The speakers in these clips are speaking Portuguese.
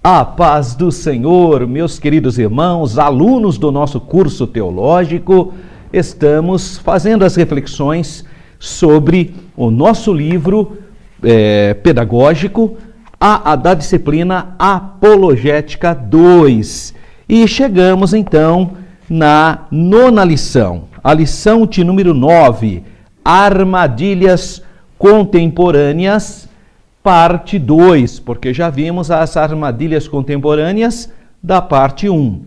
A paz do Senhor, meus queridos irmãos, alunos do nosso curso teológico, estamos fazendo as reflexões sobre o nosso livro pedagógico, da disciplina Apologética 2. E chegamos então na nona lição, a lição de número 9, Armadilhas Contemporâneas, parte 2, porque já vimos as armadilhas contemporâneas da parte 1.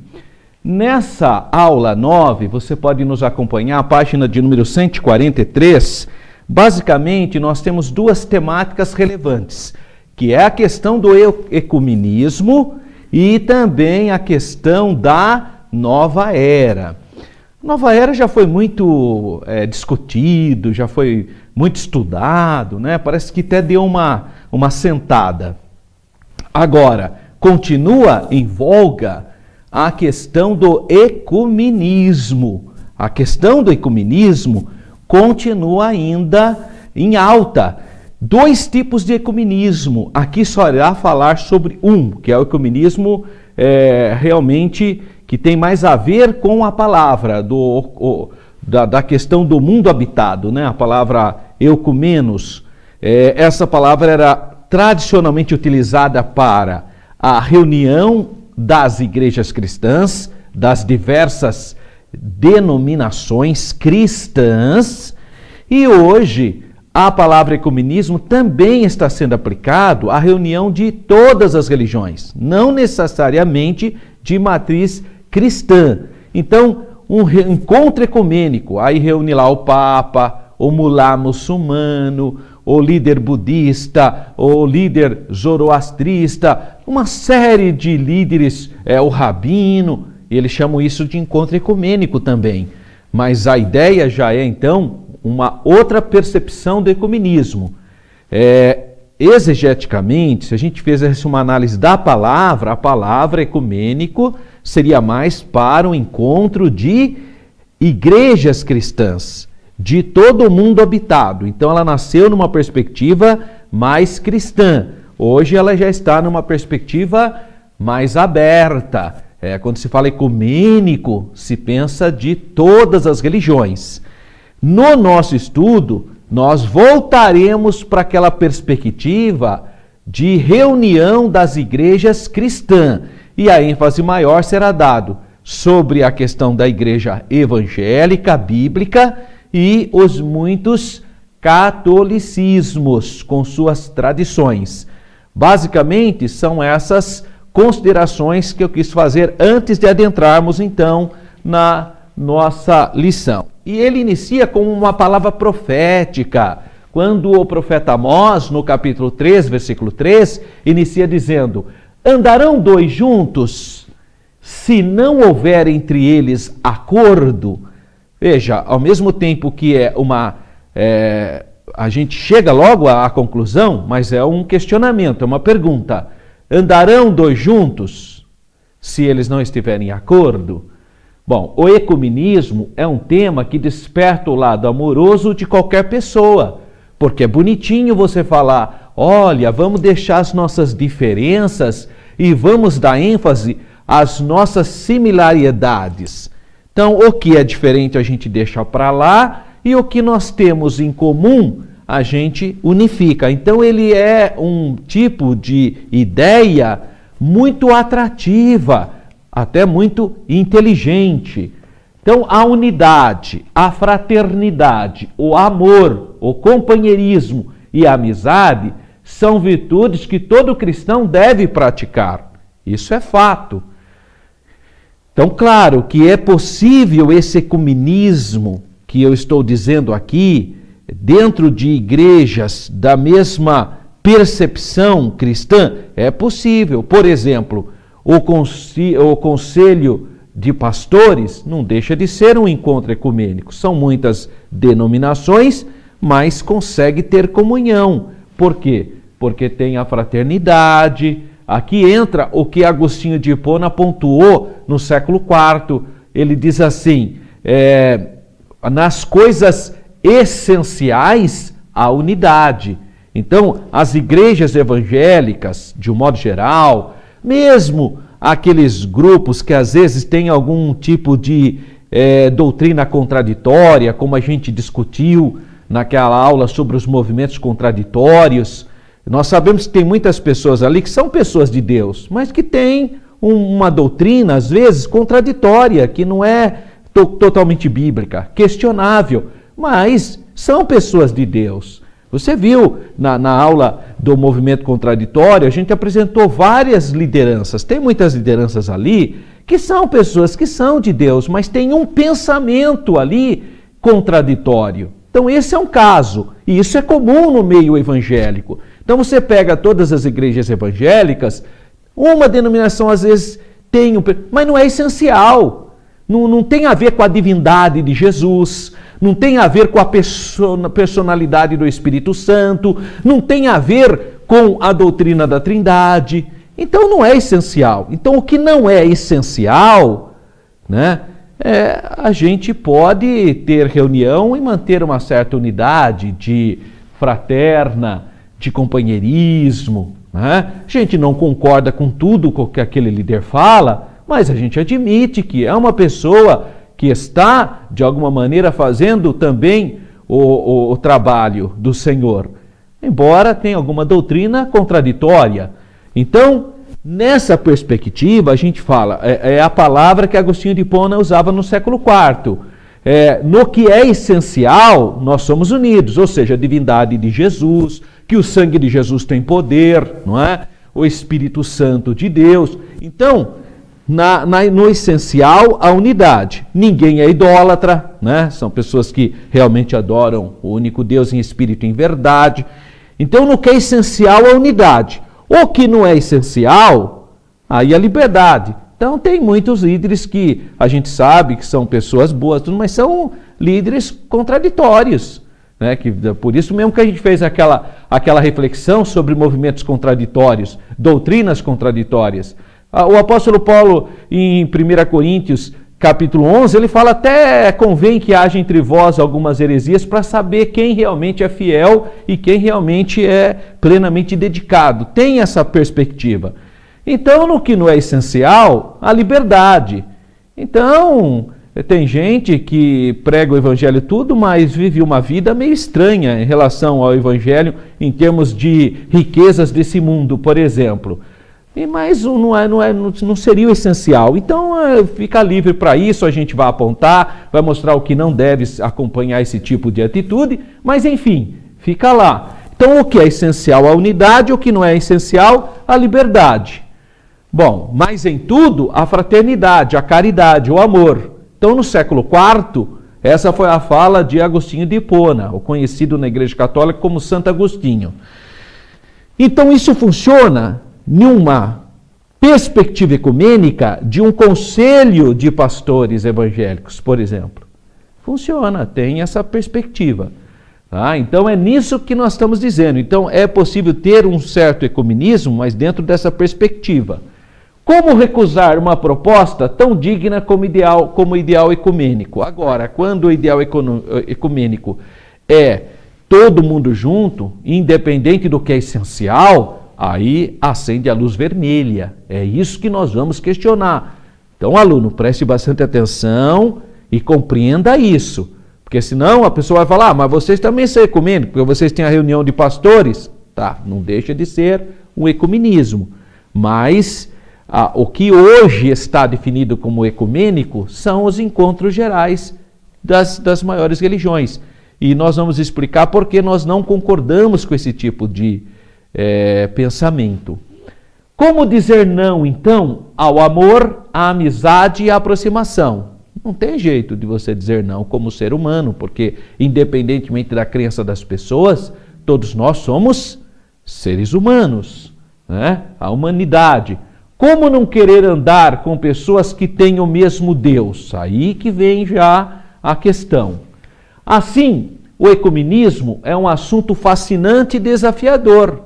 Nessa aula 9, você pode nos acompanhar, a página de número 143. Basicamente, nós temos duas temáticas relevantes, que é a questão do ecumenismo e também a questão da nova era. Nova era já foi muito discutido, já foi muito estudado, né? Parece que até deu uma sentada. Agora, continua em voga a questão do ecumenismo. A questão do ecumenismo continua ainda em alta. Dois tipos de ecumenismo. Aqui só irá falar sobre um, que é o ecumenismo realmente que tem mais a ver com a palavra da questão do mundo habitado, né? A palavra eucumenos. Essa palavra era tradicionalmente utilizada para a reunião das igrejas cristãs, das diversas denominações cristãs, e hoje a palavra ecumenismo também está sendo aplicado à reunião de todas as religiões, não necessariamente de matriz cristã. Então, um encontro ecumênico, aí reúne lá o Papa, o mulá muçulmano, o líder budista, o líder zoroastrista, uma série de líderes, o rabino, e eles chamam isso de encontro ecumênico também. Mas a ideia já é, então, uma outra percepção do ecumenismo. Exegeticamente, se a gente fizesse uma análise da palavra, a palavra ecumênico seria mais para o encontro de igrejas cristãs, de todo o mundo habitado. Então ela nasceu numa perspectiva mais cristã. Hoje ela já está numa perspectiva mais aberta. Quando se fala ecumênico, se pensa de todas as religiões. No nosso estudo, nós voltaremos para aquela perspectiva de reunião das igrejas cristãs. E a ênfase maior será dado sobre a questão da igreja evangélica, bíblica, e os muitos catolicismos com suas tradições. Basicamente, são essas considerações que eu quis fazer antes de adentrarmos, então, na nossa lição. E ele inicia com uma palavra profética, quando o profeta Amós, no capítulo 3, versículo 3, inicia dizendo: andarão dois juntos, se não houver entre eles acordo. Veja, ao mesmo tempo que a gente chega logo à conclusão, mas é um questionamento, é uma pergunta. Andarão dois juntos, se eles não estiverem em acordo? Bom, o ecumenismo é um tema que desperta o lado amoroso de qualquer pessoa, porque é bonitinho você falar: olha, vamos deixar as nossas diferenças e vamos dar ênfase às nossas similaridades. Então, o que é diferente a gente deixa para lá e o que nós temos em comum a gente unifica. Então, ele é um tipo de ideia muito atrativa, até muito inteligente. Então, a unidade, a fraternidade, o amor, o companheirismo e a amizade são virtudes que todo cristão deve praticar. Isso é fato. Então, claro que é possível esse ecumenismo que eu estou dizendo aqui, dentro de igrejas da mesma percepção cristã, é possível. Por exemplo, o conselho de pastores não deixa de ser um encontro ecumênico. São muitas denominações, mas consegue ter comunhão. Por quê? Porque tem a fraternidade. Aqui entra o que Agostinho de Hipona pontuou no século IV. Ele diz assim: nas coisas essenciais, a unidade. Então, as igrejas evangélicas, de um modo geral, mesmo aqueles grupos que às vezes têm algum tipo de doutrina contraditória, como a gente discutiu naquela aula sobre os movimentos contraditórios. Nós sabemos que tem muitas pessoas ali que são pessoas de Deus, mas que têm uma doutrina, às vezes, contraditória, que não é totalmente bíblica, questionável, mas são pessoas de Deus. Você viu na aula do movimento contraditório, a gente apresentou várias lideranças. Tem muitas lideranças ali que são pessoas que são de Deus, mas tem um pensamento ali contraditório. Então esse é um caso, e isso é comum no meio evangélico. Então você pega todas as igrejas evangélicas, uma denominação às vezes tem, mas não é essencial. Não tem a ver com a divindade de Jesus, não tem a ver com a personalidade do Espírito Santo, não tem a ver com a doutrina da Trindade. Então não é essencial. Então o que não é essencial, né, a gente pode ter reunião e manter uma certa unidade de fraterna, de companheirismo, né? A gente não concorda com tudo que aquele líder fala, mas a gente admite que é uma pessoa que está, de alguma maneira, fazendo também o trabalho do Senhor, embora tenha alguma doutrina contraditória. Então, nessa perspectiva, a gente fala, é a palavra que Agostinho de Hipona usava no século IV. No que é essencial, nós somos unidos, ou seja, a divindade de Jesus, que o sangue de Jesus tem poder, não é? O Espírito Santo de Deus. Então, no essencial, a unidade. Ninguém é idólatra, né? São pessoas que realmente adoram o único Deus em espírito e em verdade. Então, no que é essencial, a unidade. O que não é essencial, aí a liberdade. Então, tem muitos líderes que a gente sabe que são pessoas boas, mas são líderes contraditórios. Né? Por isso mesmo que a gente fez aquela reflexão sobre movimentos contraditórios, doutrinas contraditórias. O apóstolo Paulo, em 1 Coríntios, capítulo 11, ele fala até convém que haja entre vós algumas heresias para saber quem realmente é fiel e quem realmente é plenamente dedicado. Tem essa perspectiva. Então, no que não é essencial, a liberdade. Então, tem gente que prega o evangelho tudo, mas vive uma vida meio estranha em relação ao evangelho em termos de riquezas desse mundo, por exemplo. Mas não seria o essencial. Então, fica livre para isso, a gente vai apontar, vai mostrar o que não deve acompanhar esse tipo de atitude, mas enfim, fica lá. Então, o que é essencial? A unidade, o que não é essencial? A liberdade. Bom, mas em tudo, a fraternidade, a caridade, o amor. Então, no século IV, essa foi a fala de Agostinho de Hipona, o conhecido na Igreja Católica como Santo Agostinho. Então, isso funciona numa perspectiva ecumênica de um conselho de pastores evangélicos, por exemplo. Funciona, tem essa perspectiva. Tá? Então, é nisso que nós estamos dizendo. Então, é possível ter um certo ecumenismo, mas dentro dessa perspectiva. Como recusar uma proposta tão digna como ideal ecumênico? Agora, quando o ideal ecumênico é todo mundo junto, independente do que é essencial, aí acende a luz vermelha. É isso que nós vamos questionar. Então, aluno, preste bastante atenção e compreenda isso. Porque senão a pessoa vai falar, mas vocês também são ecumênicos, porque vocês têm a reunião de pastores. Tá, não deixa de ser um ecumenismo. Mas o que hoje está definido como ecumênico são os encontros gerais das maiores religiões. E nós vamos explicar por que nós não concordamos com esse tipo de pensamento. Como dizer não, então, ao amor, à amizade e à aproximação? Não tem jeito de você dizer não como ser humano, porque independentemente da crença das pessoas, todos nós somos seres humanos, né? A humanidade. Como não querer andar com pessoas que têm o mesmo Deus? Aí que vem já a questão. Assim, o ecumenismo é um assunto fascinante e desafiador,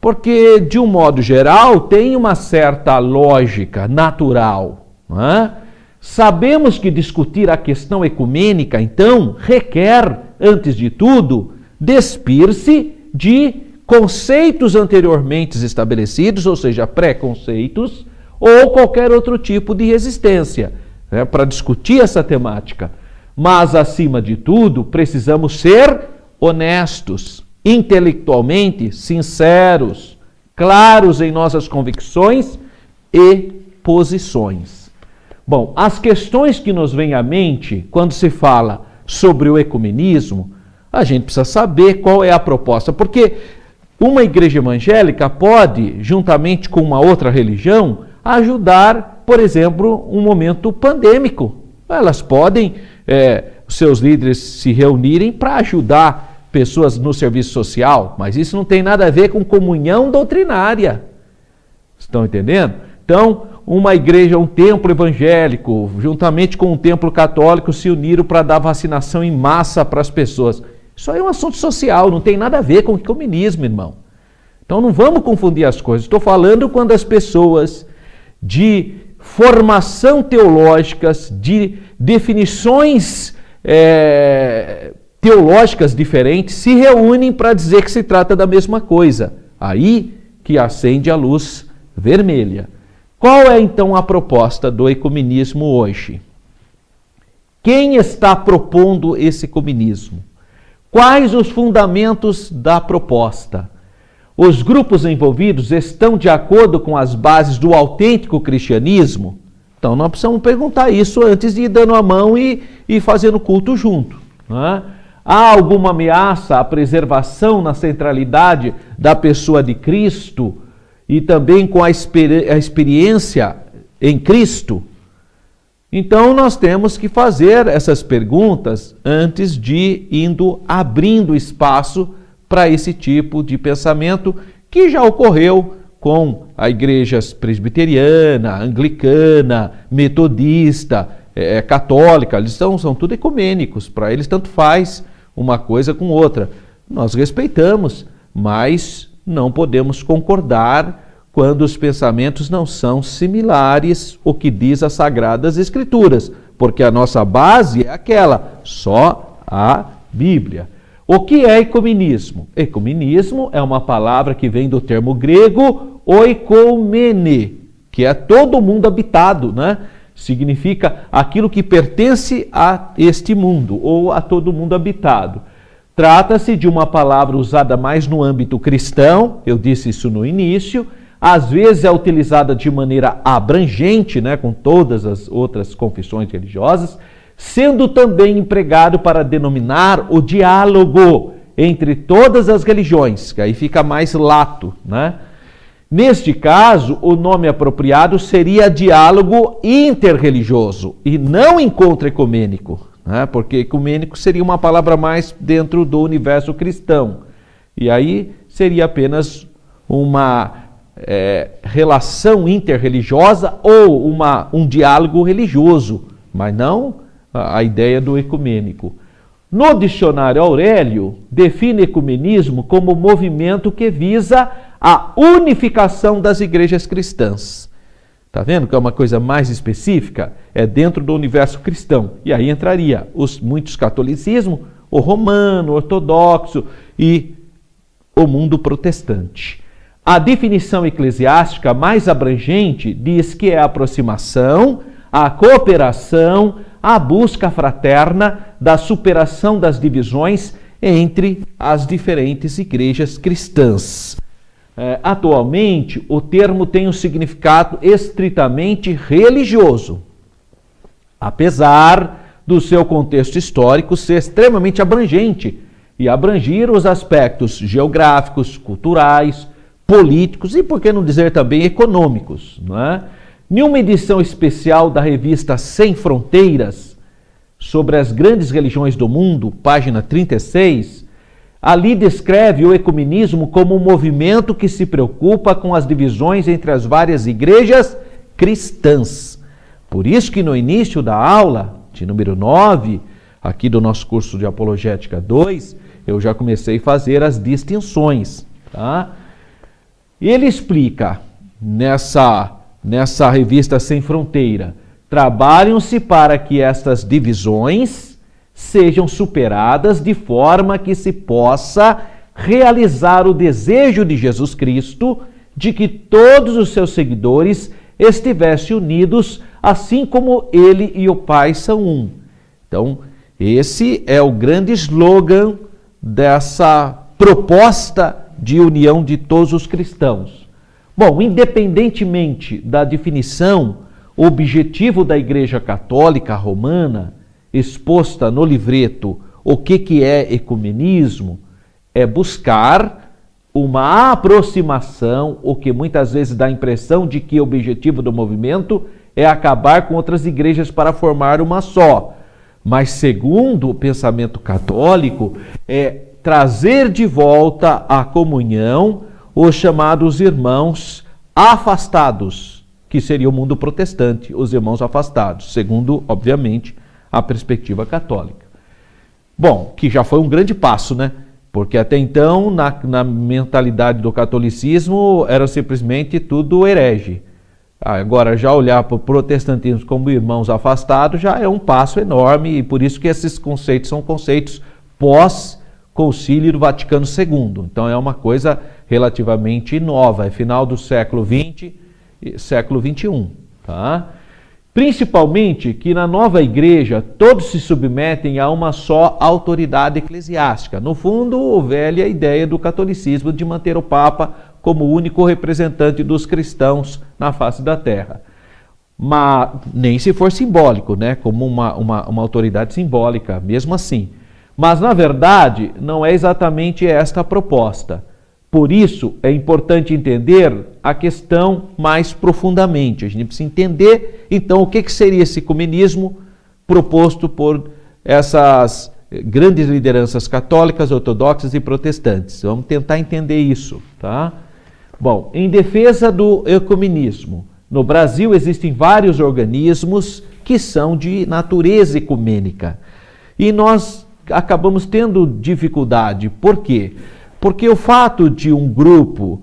porque, de um modo geral, tem uma certa lógica natural, não é? Sabemos que discutir a questão ecumênica, então, requer, antes de tudo, despir-se de conceitos anteriormente estabelecidos, ou seja, preconceitos, ou qualquer outro tipo de resistência, né, para discutir essa temática. Mas, acima de tudo, precisamos ser honestos, intelectualmente sinceros, claros em nossas convicções e posições. Bom, as questões que nos vêm à mente quando se fala sobre o ecumenismo, a gente precisa saber qual é a proposta, porque uma igreja evangélica pode, juntamente com uma outra religião, ajudar, por exemplo, um momento pandêmico. Elas podem, seus líderes se reunirem para ajudar pessoas no serviço social, mas isso não tem nada a ver com comunhão doutrinária. Estão entendendo? Então, uma igreja, um templo evangélico, juntamente com um templo católico, se uniram para dar vacinação em massa para as pessoas. Isso aí é um assunto social, não tem nada a ver com o ecumenismo, irmão. Então não vamos confundir as coisas. Estou falando quando as pessoas de formação teológicas, de definições teológicas diferentes, se reúnem para dizer que se trata da mesma coisa. Aí que acende a luz vermelha. Qual é então a proposta do ecumenismo hoje? Quem está propondo esse ecumenismo? Quais os fundamentos da proposta? Os grupos envolvidos estão de acordo com as bases do autêntico cristianismo? Então nós precisamos perguntar isso antes de ir dando a mão e fazendo culto junto, né? Há alguma ameaça à preservação na centralidade da pessoa de Cristo e também com a experiência em Cristo? Então nós temos que fazer essas perguntas antes de abrindo espaço para esse tipo de pensamento que já ocorreu com a igreja presbiteriana, anglicana, metodista, católica. Eles são tudo ecumênicos, para eles tanto faz uma coisa com outra. Nós respeitamos, mas não podemos concordar quando os pensamentos não são similares ao que diz as Sagradas Escrituras, porque a nossa base é aquela, só a Bíblia. O que é ecumenismo? Ecumenismo é uma palavra que vem do termo grego oikomene, que é todo mundo habitado, né? Significa aquilo que pertence a este mundo, ou a todo mundo habitado. Trata-se de uma palavra usada mais no âmbito cristão, eu disse isso no início, às vezes é utilizada de maneira abrangente, né, com todas as outras confissões religiosas, sendo também empregado para denominar o diálogo entre todas as religiões, que aí fica mais lato, né? Neste caso, o nome apropriado seria diálogo interreligioso e não encontro ecumênico, né? Porque ecumênico seria uma palavra mais dentro do universo cristão. E aí seria apenas uma relação interreligiosa ou um diálogo religioso, mas não a ideia do ecumênico. No dicionário Aurélio, define ecumenismo como movimento que visa a unificação das igrejas cristãs. Está vendo que é uma coisa mais específica? É dentro do universo cristão. E aí entraria muitos catolicismo, o romano, o ortodoxo e o mundo protestante. A definição eclesiástica mais abrangente diz que é a aproximação, a cooperação, a busca fraterna da superação das divisões entre as diferentes igrejas cristãs. Atualmente, o termo tem um significado estritamente religioso, apesar do seu contexto histórico ser extremamente abrangente e abrangir os aspectos geográficos, culturais, políticos e, por que não dizer também, econômicos, não é? Em uma edição especial da revista Sem Fronteiras, sobre as grandes religiões do mundo, página 36, ali descreve o ecumenismo como um movimento que se preocupa com as divisões entre as várias igrejas cristãs. Por isso que no início da aula, de número 9, aqui do nosso curso de Apologética 2, eu já comecei a fazer as distinções, tá? Ele explica nessa revista Sem Fronteira, trabalham-se para que estas divisões sejam superadas de forma que se possa realizar o desejo de Jesus Cristo de que todos os seus seguidores estivessem unidos, assim como ele e o Pai são um. Então, esse é o grande slogan dessa proposta de união de todos os cristãos. Bom, independentemente da definição, o objetivo da Igreja Católica Romana, exposta no livreto O que é Ecumenismo, é buscar uma aproximação, o que muitas vezes dá a impressão de que o objetivo do movimento é acabar com outras igrejas para formar uma só. Mas segundo o pensamento católico, é trazer de volta à comunhão os chamados irmãos afastados, que seria o mundo protestante, os irmãos afastados, segundo, obviamente, a perspectiva católica. Bom, que já foi um grande passo, né? Porque até então, na mentalidade do catolicismo, era simplesmente tudo herege. Agora, já olhar para o protestantismo como irmãos afastados já é um passo enorme, e por isso que esses conceitos são conceitos pós-concílio do Vaticano II. Então, é uma coisa relativamente nova, é final do século XX e século XXI. Tá? Principalmente que na nova igreja todos se submetem a uma só autoridade eclesiástica. No fundo, a velha ideia do catolicismo de manter o Papa como o único representante dos cristãos na face da terra. Mas nem se for simbólico, né? Como uma autoridade simbólica, mesmo assim. Mas, na verdade, não é exatamente esta a proposta. Por isso, é importante entender a questão mais profundamente. A gente precisa entender, então, o que seria esse ecumenismo proposto por essas grandes lideranças católicas, ortodoxas e protestantes. Vamos tentar entender isso, tá? Bom, em defesa do ecumenismo, no Brasil existem vários organismos que são de natureza ecumênica. E nós acabamos tendo dificuldade. Por quê? Porque o fato de um grupo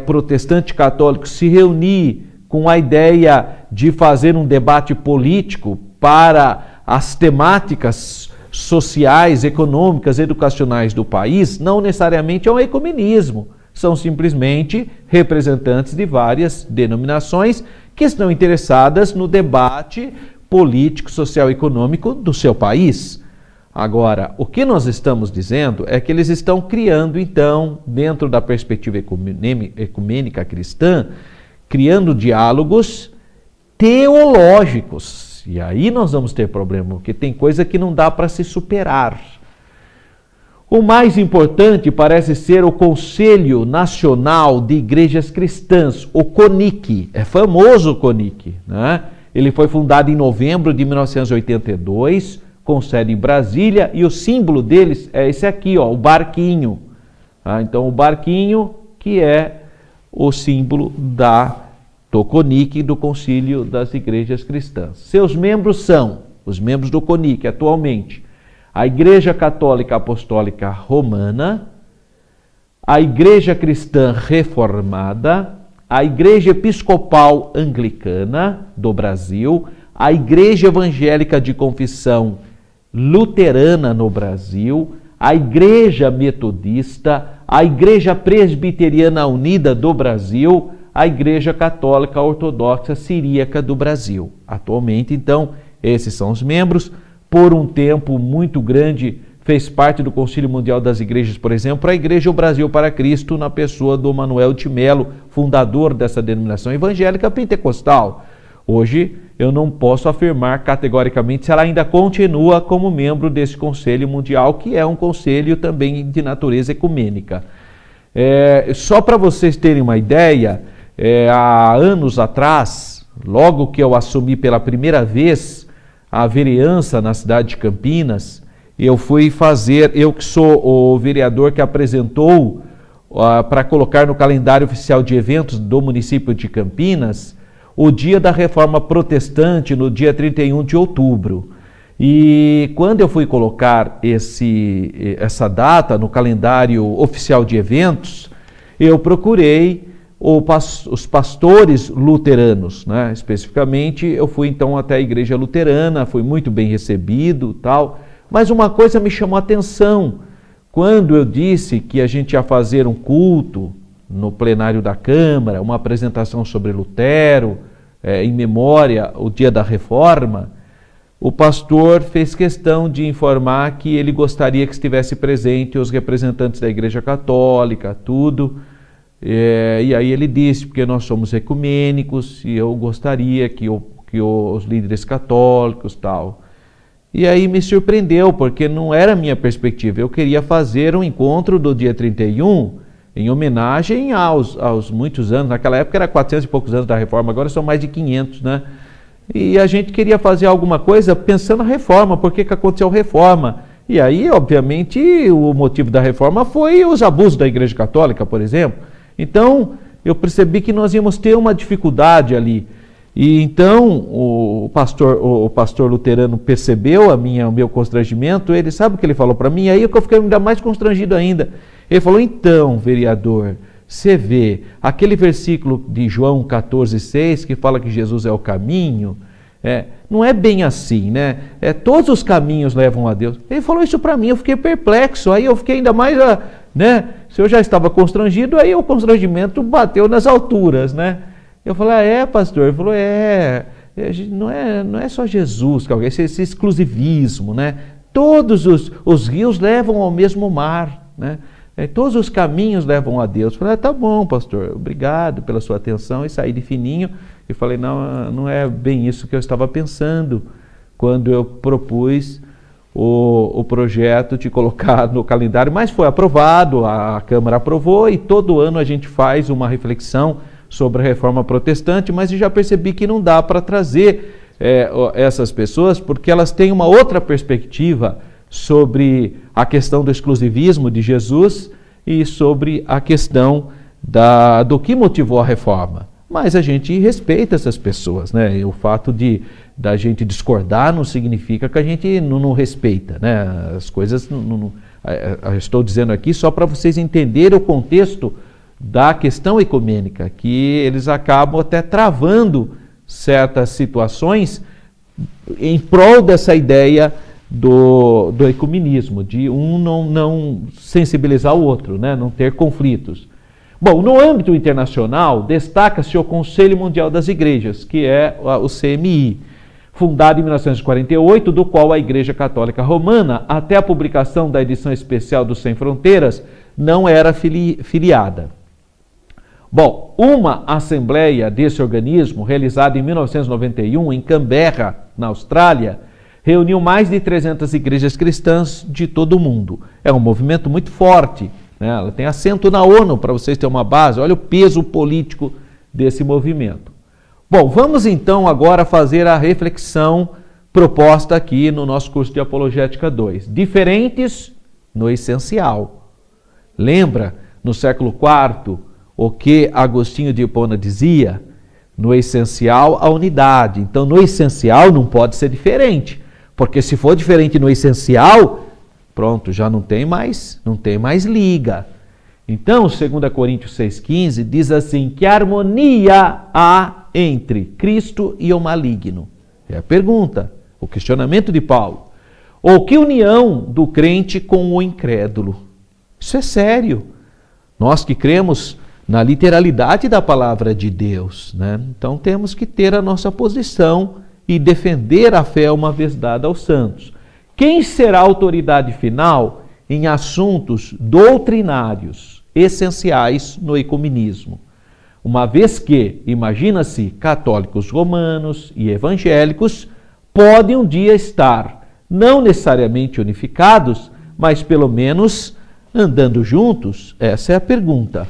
protestante católico se reunir com a ideia de fazer um debate político para as temáticas sociais, econômicas, educacionais do país, não necessariamente é um ecumenismo. São simplesmente representantes de várias denominações que estão interessadas no debate político, social e econômico do seu país. Agora, o que nós estamos dizendo é que eles estão criando, então, dentro da perspectiva ecumênica cristã, criando diálogos teológicos. E aí nós vamos ter problema, porque tem coisa que não dá para se superar. O mais importante parece ser o Conselho Nacional de Igrejas Cristãs, o CONIC. É famoso o CONIC, né? Ele foi fundado em novembro de 1982, com sede em Brasília, e o símbolo deles é esse aqui, ó, o barquinho. Então, o barquinho que é o símbolo do CONIC, do Concílio das Igrejas Cristãs. Seus membros são os membros do CONIC atualmente: a Igreja Católica Apostólica Romana, a Igreja Cristã Reformada, a Igreja Episcopal Anglicana do Brasil, a Igreja Evangélica de Confissão Luterana no Brasil, a Igreja Metodista, a Igreja Presbiteriana Unida do Brasil, a Igreja Católica Ortodoxa Siríaca do Brasil. Atualmente, então, esses são os membros. Por um tempo muito grande, fez parte do Concílio Mundial das Igrejas, por exemplo, a Igreja O Brasil para Cristo, na pessoa do Manuel de Melo, fundador dessa denominação evangélica pentecostal. Hoje, eu não posso afirmar categoricamente se ela ainda continua como membro desse Conselho Mundial, que é um conselho também de natureza ecumênica. Só para vocês terem uma ideia, há anos atrás, logo que eu assumi pela primeira vez a vereança na cidade de Campinas, eu que sou o vereador que apresentou para colocar no calendário oficial de eventos do município de Campinas, o dia da Reforma Protestante, no dia 31 de outubro. E quando eu fui colocar essa data no calendário oficial de eventos, eu procurei os pastores luteranos, né? Especificamente, eu fui então até a igreja luterana, fui muito bem recebido, tal. Mas uma coisa me chamou a atenção: quando eu disse que a gente ia fazer um culto no plenário da Câmara, uma apresentação sobre Lutero, em memória o dia da Reforma, o pastor fez questão de informar que ele gostaria que estivesse presente os representantes da Igreja Católica, tudo. E aí ele disse, porque nós somos ecumênicos e eu gostaria que os líderes católicos tal. E aí me surpreendeu, porque não era a minha perspectiva. Eu queria fazer um encontro do dia 31 em homenagem aos muitos anos. Naquela época era 400 e poucos anos da Reforma, agora são mais de 500, né? E a gente queria fazer alguma coisa pensando na Reforma, por que aconteceu a Reforma? E aí, obviamente, o motivo da Reforma foi os abusos da Igreja Católica, por exemplo. Então, eu percebi que nós íamos ter uma dificuldade ali. E então, o pastor luterano percebeu o meu constrangimento, ele sabe o que ele falou para mim, aí eu fiquei ainda mais constrangido ainda. Ele falou, então, vereador, você vê aquele versículo de João 14,6 que fala que Jesus é o caminho, não é bem assim, né? Todos os caminhos levam a Deus. Ele falou isso para mim, eu fiquei perplexo, aí eu fiquei ainda mais, né? Se eu já estava constrangido, aí o constrangimento bateu nas alturas, né? Eu falei, pastor? Ele falou, não é só Jesus, esse exclusivismo, né? Todos os rios levam ao mesmo mar, né? Todos os caminhos levam a Deus. Eu falei, tá bom, pastor, obrigado pela sua atenção, e saí de fininho, e falei, não é bem isso que eu estava pensando, quando eu propus o projeto de colocar no calendário, mas foi aprovado, a Câmara aprovou, e todo ano a gente faz uma reflexão sobre a Reforma Protestante, mas eu já percebi que não dá para trazer essas pessoas, porque elas têm uma outra perspectiva sobre a questão do exclusivismo de Jesus e sobre a questão do que motivou a Reforma. Mas a gente respeita essas pessoas, né? E o fato da gente discordar não significa que a gente não respeita, né? As coisas, eu estou dizendo aqui só para vocês entenderem o contexto da questão ecumênica, que eles acabam até travando certas situações em prol dessa ideia do ecumenismo, de um não sensibilizar o outro, né? Não ter conflitos. Bom, no âmbito internacional, destaca-se o Conselho Mundial das Igrejas, que é o CMI, fundado em 1948, do qual a Igreja Católica Romana, até a publicação da edição especial do Sem Fronteiras, não era filiada. Bom, uma assembleia desse organismo, realizada em 1991 em Canberra, na Austrália, reuniu mais de 300 igrejas cristãs de todo o mundo. É um movimento muito forte, né? Ela tem assento na ONU, para vocês terem uma base. Olha o peso político desse movimento. Bom, vamos então agora fazer a reflexão proposta aqui no nosso curso de Apologética 2. Diferentes no essencial. Lembra, no século IV, o que Agostinho de Hipona dizia? No essencial, a unidade. Então, no essencial não pode ser diferente, porque se for diferente no essencial, pronto, já não tem mais liga. Então, 2 Coríntios 6,15 diz assim, que harmonia há entre Cristo e o maligno? É a pergunta, o questionamento de Paulo. Ou que união do crente com o incrédulo? Isso é sério. Nós que cremos na literalidade da palavra de Deus, né? Então temos que ter a nossa posição e defender a fé uma vez dada aos santos. Quem será a autoridade final em assuntos doutrinários essenciais no ecumenismo? Uma vez que, imagina-se, católicos romanos e evangélicos podem um dia estar, não necessariamente unificados, mas pelo menos andando juntos? Essa é a pergunta.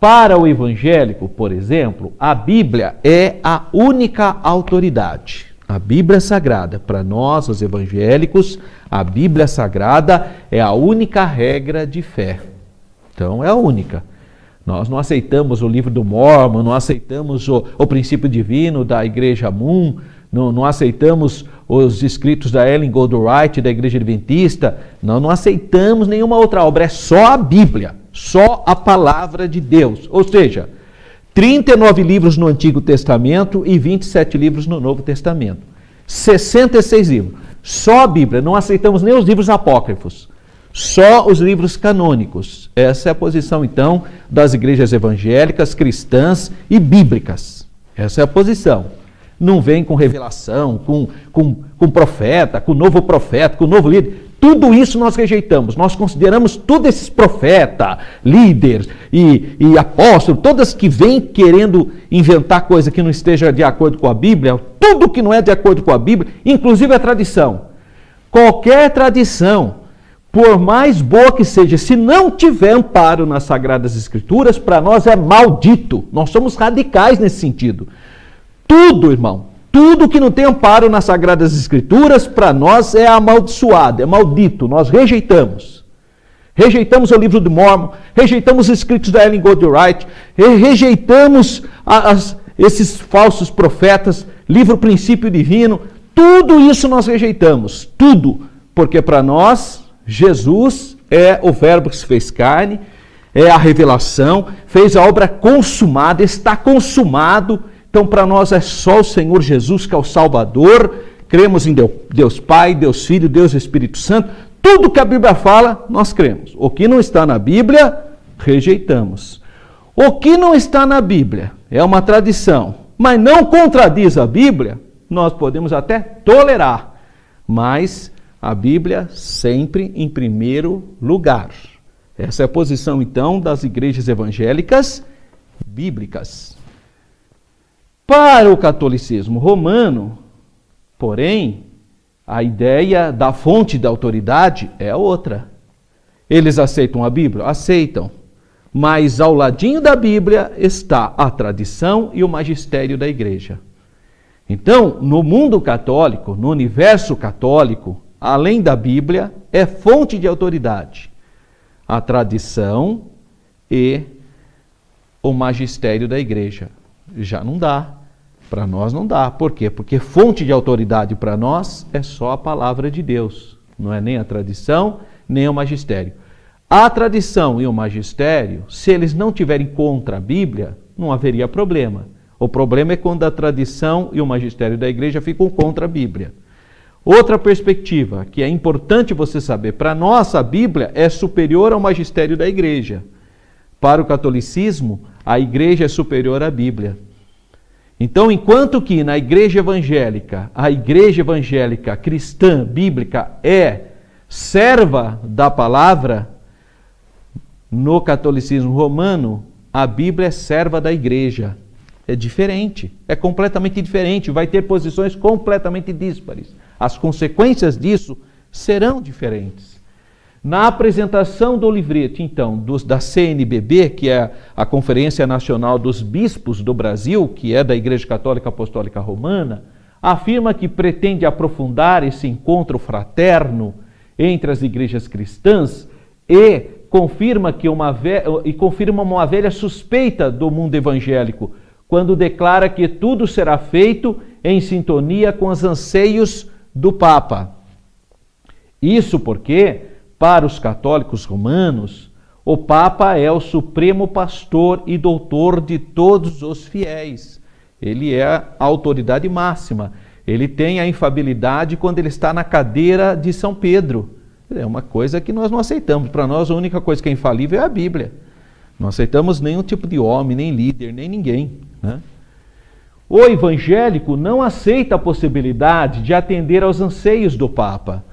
Para o evangélico, por exemplo, a Bíblia é a única autoridade. A Bíblia Sagrada, para nós, os evangélicos, a Bíblia Sagrada é a única regra de fé. Então, é a única. Nós não aceitamos o livro do Mórmon, não aceitamos o princípio divino da Igreja Moon, não aceitamos os escritos da Ellen Goldwright, da Igreja Adventista, não aceitamos nenhuma outra obra, é só a Bíblia, só a palavra de Deus. Ou seja, 39 livros no Antigo Testamento e 27 livros no Novo Testamento. 66 livros. Só a Bíblia, não aceitamos nem os livros apócrifos. Só os livros canônicos. Essa é a posição, então, das igrejas evangélicas, cristãs e bíblicas. Essa é a posição. Não vem com revelação, com profeta, com novo profeta, com novo líder. Tudo isso nós rejeitamos. Nós consideramos todos esses profetas, líderes e apóstolos, todas que vêm querendo inventar coisa que não esteja de acordo com a Bíblia, tudo que não é de acordo com a Bíblia, inclusive a tradição. Qualquer tradição, por mais boa que seja, se não tiver amparo nas Sagradas Escrituras, para nós é maldito. Nós somos radicais nesse sentido. Tudo, irmão, tudo que não tem amparo nas Sagradas Escrituras, para nós é amaldiçoado, é maldito. Nós rejeitamos. Rejeitamos o livro de Mormon, rejeitamos os escritos da Ellen G. White, rejeitamos esses falsos profetas, livro Princípio Divino. Tudo isso nós rejeitamos, tudo, porque para nós Jesus é o Verbo que se fez carne, é a revelação, fez a obra consumada, está consumado. Então para nós é só o Senhor Jesus que é o Salvador. Cremos em Deus Pai, Deus Filho, Deus Espírito Santo. Tudo que a Bíblia fala, nós cremos. O que não está na Bíblia, rejeitamos. O que não está na Bíblia é uma tradição, mas não contradiz a Bíblia, nós podemos até tolerar, mas a Bíblia sempre em primeiro lugar. Essa é a posição, então, das igrejas evangélicas bíblicas. Para o catolicismo romano, porém, a ideia da fonte da autoridade é outra. Eles aceitam a Bíblia? Aceitam. Mas ao ladinho da Bíblia está a tradição e o magistério da igreja. Então, no mundo católico, no universo católico, além da Bíblia, é fonte de autoridade a tradição e o magistério da igreja. Já não dá. Para nós não dá. Por quê? Porque fonte de autoridade para nós é só a palavra de Deus. Não é nem a tradição, nem o magistério. A tradição e o magistério, se eles não tiverem contra a Bíblia, não haveria problema. O problema é quando a tradição e o magistério da igreja ficam contra a Bíblia. Outra perspectiva que é importante você saber, para nós a Bíblia é superior ao magistério da igreja. Para o catolicismo, a igreja é superior à Bíblia. Então, enquanto que na igreja evangélica, a igreja evangélica cristã, bíblica, é serva da palavra, no catolicismo romano, a Bíblia é serva da igreja. É diferente, é completamente diferente, vai ter posições completamente díspares. As consequências disso serão diferentes. Na apresentação do livreto, então, da CNBB, que é a Conferência Nacional dos Bispos do Brasil, que é da Igreja Católica Apostólica Romana, afirma que pretende aprofundar esse encontro fraterno entre as igrejas cristãs e confirma uma velha suspeita do mundo evangélico, quando declara que tudo será feito em sintonia com os anseios do Papa. Isso porque, para os católicos romanos, o Papa é o supremo pastor e doutor de todos os fiéis. Ele é a autoridade máxima. Ele tem a infabilidade quando ele está na cadeira de São Pedro. É uma coisa que nós não aceitamos. Para nós, a única coisa que é infalível é a Bíblia. Não aceitamos nenhum tipo de homem, nem líder, nem ninguém, né? O evangélico não aceita a possibilidade de atender aos anseios do Papa.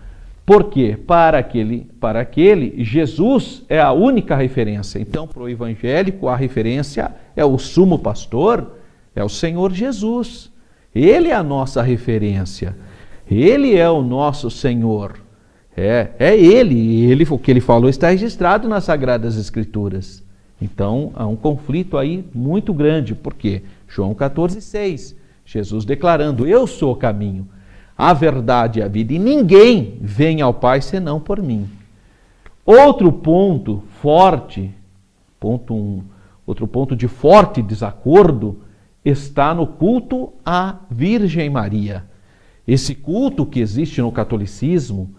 Por quê? Para aquele, Jesus é a única referência. Então, para o evangélico, a referência é o sumo pastor, é o Senhor Jesus. Ele é a nossa referência. Ele é o nosso Senhor. É Ele. O que Ele falou está registrado nas Sagradas Escrituras. Então, há um conflito aí muito grande. Por quê? João 14,6. Jesus declarando, eu sou o caminho, a verdade e a vida, e ninguém vem ao Pai senão por mim. Outro ponto forte, outro ponto de forte desacordo, está no culto à Virgem Maria. Esse culto que existe no catolicismo,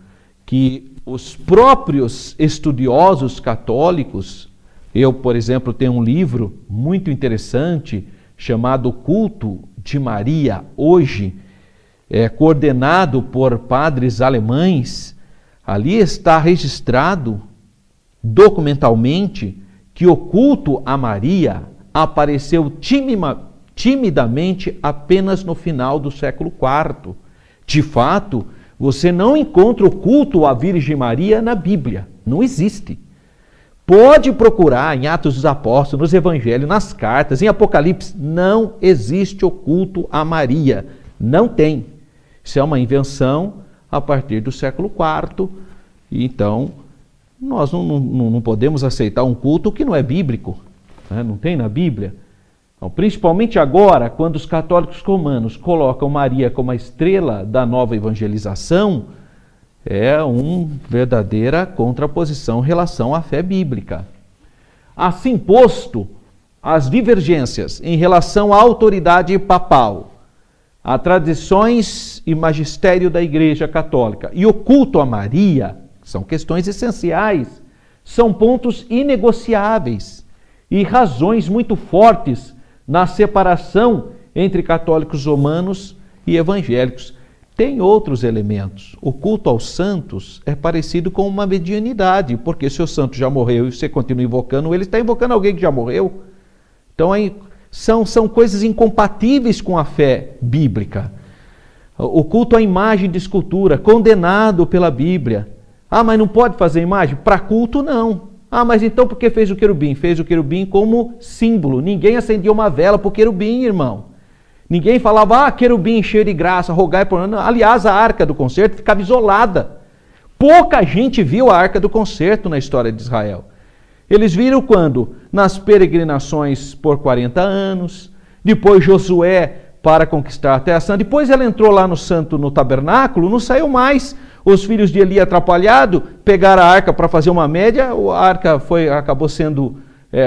que os próprios estudiosos católicos, eu, por exemplo, tenho um livro muito interessante chamado Culto de Maria Hoje, coordenado por padres alemães. Ali está registrado documentalmente que o culto a Maria apareceu timidamente apenas no final do século IV. De fato, você não encontra o culto à Virgem Maria na Bíblia. Não existe. Pode procurar em Atos dos Apóstolos, nos Evangelhos, nas cartas, em Apocalipse. Não existe o culto a Maria. Não tem. Isso é uma invenção a partir do século IV. Então, nós não podemos aceitar um culto que não é bíblico. Né? Não tem na Bíblia. Então, principalmente agora, quando os católicos romanos colocam Maria como a estrela da nova evangelização, é uma verdadeira contraposição em relação à fé bíblica. Assim posto, as divergências em relação à autoridade papal, a tradições e magistério da Igreja Católica e o culto a Maria, são questões essenciais, são pontos inegociáveis e razões muito fortes na separação entre católicos romanos e evangélicos. Tem outros elementos. O culto aos santos é parecido com uma medianidade, porque se o santo já morreu e você continua invocando ele, está invocando alguém que já morreu. Então aí são coisas incompatíveis com a fé bíblica. O culto à imagem de escultura, condenado pela Bíblia. Ah, mas não pode fazer imagem? Para culto, não. Ah, mas então por que fez o querubim? Fez o querubim como símbolo. Ninguém acendia uma vela para o querubim, irmão. Ninguém falava, querubim cheio de graça, rogai por nós. Aliás, a Arca do Concerto ficava isolada. Pouca gente viu a Arca do Concerto na história de Israel. Eles viram quando? Nas peregrinações por 40 anos, depois Josué para conquistar a Terra Santa, depois ela entrou lá no tabernáculo, não saiu mais. Os filhos de Eli atrapalhado pegaram a arca para fazer uma média, a arca acabou sendo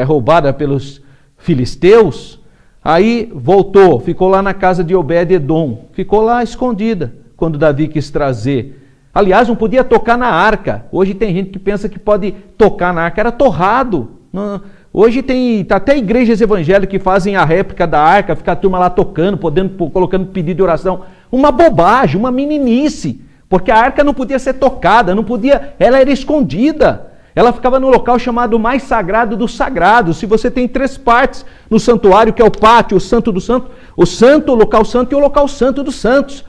roubada pelos filisteus, aí voltou, ficou lá na casa de Obed-edom, ficou lá escondida, quando Davi quis trazer. Aliás, não podia tocar na arca. Hoje tem gente que pensa que pode tocar na arca, era torrado. Hoje tem até igrejas evangélicas que fazem a réplica da arca, fica a turma lá tocando, colocando pedido de oração. Uma bobagem, uma meninice. Porque a arca não podia ser tocada, ela era escondida. Ela ficava no local chamado mais sagrado dos sagrados. Se você tem 3 partes no santuário, que é o pátio, o santo do santo, o local santo e o local santo dos santos.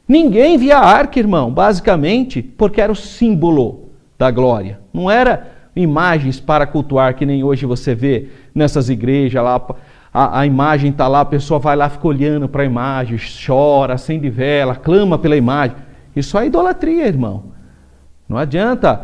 Ninguém via a arca, irmão, basicamente, porque era o símbolo da glória. Não era imagens para cultuar, que nem hoje você vê nessas igrejas lá. A imagem está lá, a pessoa vai lá, fica olhando para a imagem, chora, acende vela, clama pela imagem. Isso é idolatria, irmão. Não adianta.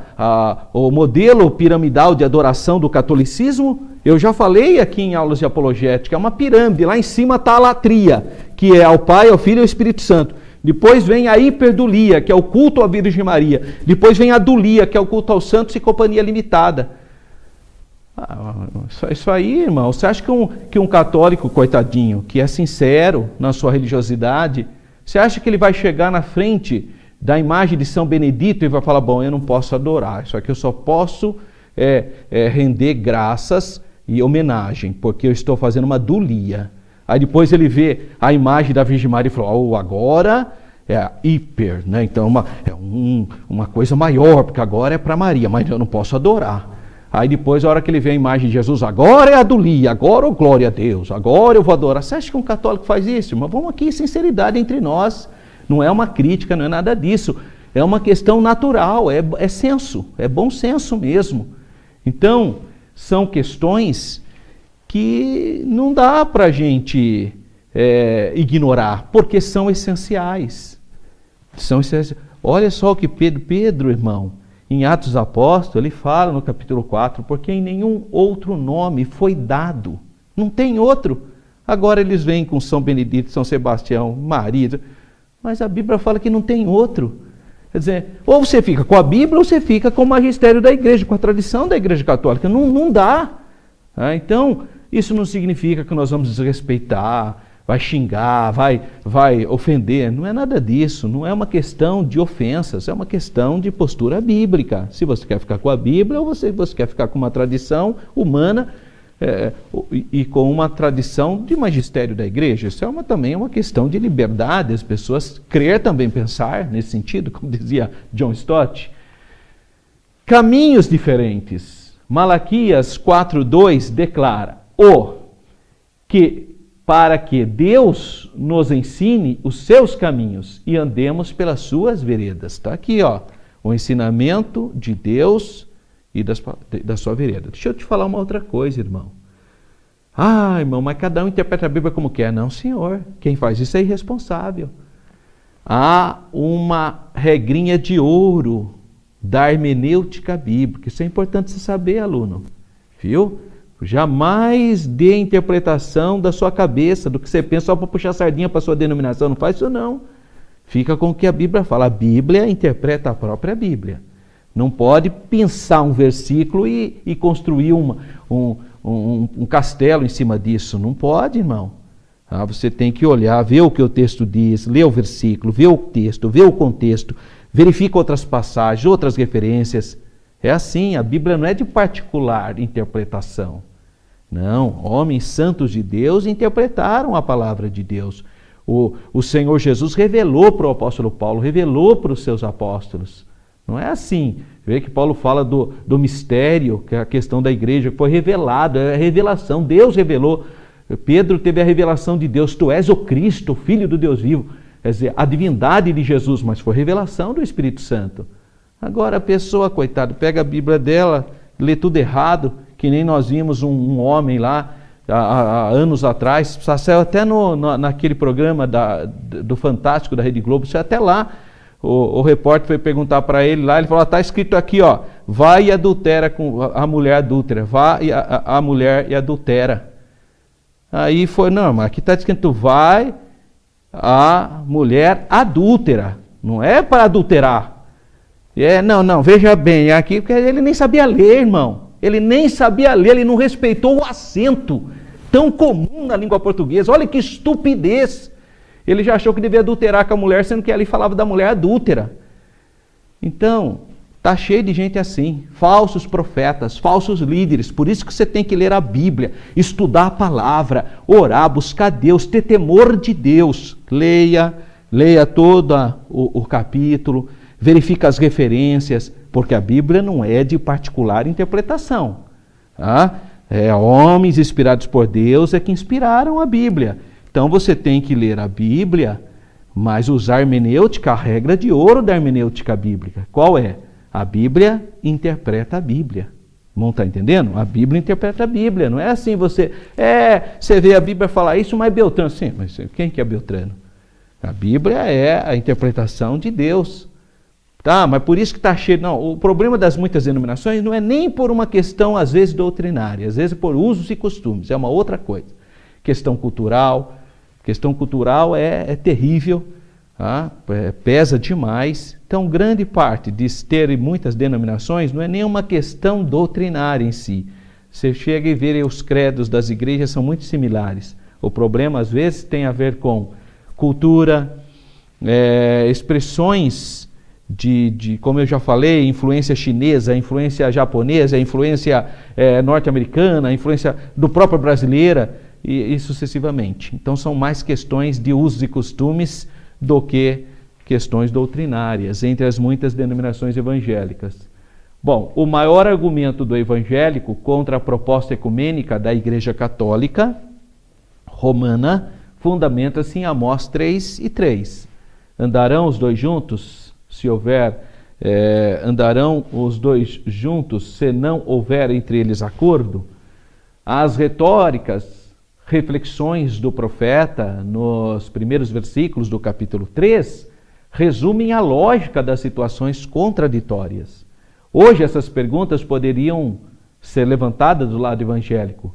O modelo piramidal de adoração do catolicismo, eu já falei aqui em aulas de apologética, é uma pirâmide. Lá em cima está a latria, que é ao Pai, ao Filho e ao Espírito Santo. Depois vem a hiperdulia, que é o culto à Virgem Maria. Depois vem a dulia, que é o culto aos santos e companhia limitada. Isso aí, irmão, você acha que um católico, coitadinho, que é sincero na sua religiosidade, você acha que ele vai chegar na frente da imagem de São Benedito e vai falar, bom, eu não posso adorar, isso aqui eu só posso render graças e homenagem, porque eu estou fazendo uma dulia. Aí depois ele vê a imagem da Virgem Maria e fala, agora é hiper, né? Então uma coisa maior, porque agora é para Maria, mas eu não posso adorar. Aí depois, a hora que ele vê a imagem de Jesus, agora é a dulia, agora glória a Deus, agora eu vou adorar. Você acha que um católico faz isso? Mas vamos aqui, sinceridade entre nós. Não é uma crítica, não é nada disso. É uma questão natural, é senso, é bom senso mesmo. Então, são questões que não dá para a gente ignorar, porque são essenciais. Olha só o que Pedro, irmão, em Atos dos Apóstolos, ele fala no capítulo 4, porque em nenhum outro nome foi dado. Não tem outro. Agora eles vêm com São Benedito, São Sebastião, Maria, mas a Bíblia fala que não tem outro. Quer dizer, ou você fica com a Bíblia ou você fica com o magistério da igreja, com a tradição da igreja católica. Não dá. Então, isso não significa que nós vamos desrespeitar, vai xingar, vai ofender. Não é nada disso. Não é uma questão de ofensas, é uma questão de postura bíblica. Se você quer ficar com a Bíblia ou você quer ficar com uma tradição humana e com uma tradição de magistério da igreja. Isso também é uma questão de liberdade, as pessoas crer também, pensar nesse sentido, como dizia John Stott. caminhos diferentes. Malaquias 4:2 declara para que Deus nos ensine os seus caminhos e andemos pelas suas veredas. Está aqui, o ensinamento de Deus e da sua vereda. Deixa eu te falar uma outra coisa, irmão. Irmão, mas cada um interpreta a Bíblia como quer. Não, senhor. Quem faz isso é irresponsável. Há uma regrinha de ouro da hermenêutica bíblica. Isso é importante você saber, aluno. Viu? Jamais dê interpretação da sua cabeça, do que você pensa, só para puxar a sardinha para a sua denominação. Não faz isso, não. Fica com o que a Bíblia fala. A Bíblia interpreta a própria Bíblia. Não pode pensar um versículo e construir um castelo em cima disso. Não pode, irmão. Você tem que olhar, ver o que o texto diz, ler o versículo, ver o texto, ver o contexto, verifica outras passagens, outras referências. É assim, a Bíblia não é de particular interpretação. Não, homens santos de Deus interpretaram a palavra de Deus. O Senhor Jesus revelou para o apóstolo Paulo, revelou para os seus apóstolos. Não é assim. Vê que Paulo fala do mistério, que é a questão da igreja, que foi revelado, é a revelação, Deus revelou. Pedro teve a revelação de Deus, tu és o Cristo, o Filho do Deus vivo. Quer dizer, a divindade de Jesus, mas foi revelação do Espírito Santo. Agora a pessoa, coitado, pega a Bíblia dela, lê tudo errado, que nem nós vimos um homem lá, há anos atrás, saiu até naquele programa do Fantástico da Rede Globo, saiu até lá, o repórter foi perguntar para ele lá, ele falou, está escrito aqui, vai e adultera com a mulher adúltera, vai a mulher e adultera. Aí foi, não, mas aqui está escrito, vai a mulher adúltera, não é para adulterar. Não, veja bem, aqui, porque ele nem sabia ler, irmão. Ele nem sabia ler, ele não respeitou o acento tão comum na língua portuguesa. Olha que estupidez. Ele já achou que devia adulterar com a mulher, sendo que ali falava da mulher adúltera. Então, está cheio de gente assim, falsos profetas, falsos líderes. Por isso que você tem que ler a Bíblia, estudar a palavra, orar, buscar Deus, ter temor de Deus. Leia todo o capítulo, verifica as referências, porque a Bíblia não é de particular interpretação. Homens inspirados por Deus é que inspiraram a Bíblia. Então você tem que ler a Bíblia, mas usar hermenêutica, a regra de ouro da hermenêutica bíblica. Qual é? A Bíblia interpreta a Bíblia. Não está entendendo? A Bíblia interpreta a Bíblia. Não é assim você vê a Bíblia falar isso, mas Beltrano. Sim, mas quem que é Beltrano? A Bíblia é a interpretação de Deus. Tá, mas por isso que está cheio. Não, o problema das muitas denominações não é nem por uma questão, às vezes, doutrinária, às vezes por usos e costumes, é uma outra coisa. Questão cultural é terrível, pesa demais. Então, grande parte de ter muitas denominações não é nem uma questão doutrinária em si. Você chega e vê os credos das igrejas são muito similares. O problema, às vezes, tem a ver com cultura, expressões como eu já falei, influência chinesa, influência japonesa, influência norte-americana, influência do próprio brasileira e sucessivamente. Então são mais questões de usos e costumes do que questões doutrinárias entre as muitas denominações evangélicas. Bom, o maior argumento do evangélico contra a proposta ecumênica da Igreja Católica Romana fundamenta-se em Amós 3:3. Andarão os dois juntos? Se houver, andarão os dois juntos, se não houver entre eles acordo? As retóricas, reflexões do profeta nos primeiros versículos do capítulo 3 resumem a lógica das situações contraditórias. Hoje essas perguntas poderiam ser levantadas do lado evangélico.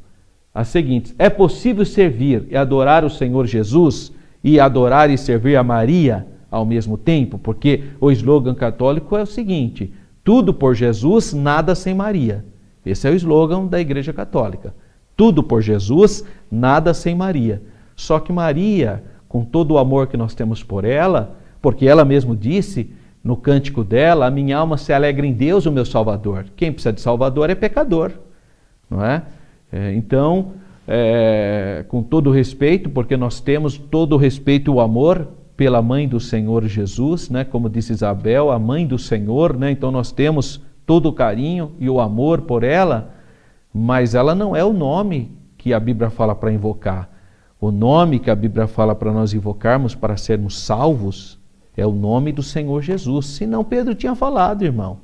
As seguintes: é possível servir e adorar o Senhor Jesus e adorar e servir a Maria ao mesmo tempo? Porque o slogan católico é o seguinte: tudo por Jesus, nada sem Maria. Esse é o slogan da Igreja Católica. Tudo por Jesus, nada sem Maria. Só que Maria, com todo o amor que nós temos por ela, porque ela mesma disse no cântico dela, a minha alma se alegra em Deus, o meu Salvador. Quem precisa de Salvador é pecador, não é? Então, com todo o respeito, porque nós temos todo o respeito e o amor pela mãe do Senhor Jesus, né? Como disse Isabel, a mãe do Senhor, né? Então nós temos todo o carinho e o amor por ela, mas ela não é o nome que a Bíblia fala para invocar. O nome que a Bíblia fala para nós invocarmos para sermos salvos é o nome do Senhor Jesus. Senão Pedro tinha falado, irmão.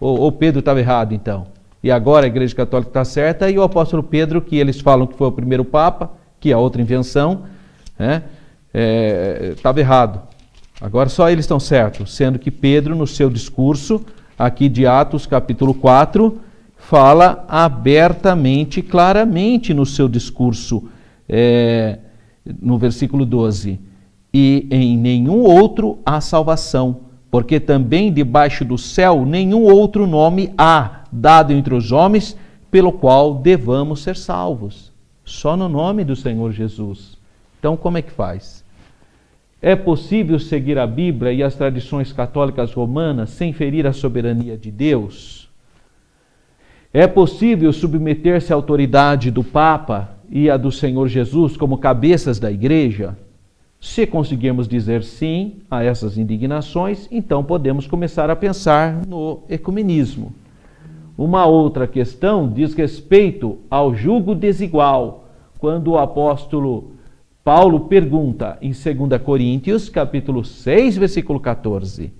Ou Pedro estava errado, então. E agora a Igreja Católica está certa, e o apóstolo Pedro, que eles falam que foi o primeiro Papa, que é outra invenção, estava errado. Agora só eles estão certos, sendo que Pedro, no seu discurso, aqui de Atos capítulo 4, fala abertamente, claramente no seu discurso, no versículo 12, e em nenhum outro há salvação, porque também debaixo do céu nenhum outro nome há dado entre os homens pelo qual devamos ser salvos. Só no nome do Senhor Jesus. Então como é que faz? É possível seguir a Bíblia e as tradições católicas romanas sem ferir a soberania de Deus? É possível submeter-se à autoridade do Papa e a do Senhor Jesus como cabeças da Igreja? Se conseguirmos dizer sim a essas indignações, então podemos começar a pensar no ecumenismo. Uma outra questão diz respeito ao jugo desigual, quando o apóstolo Paulo pergunta em 2 Coríntios, capítulo 6, versículo 14.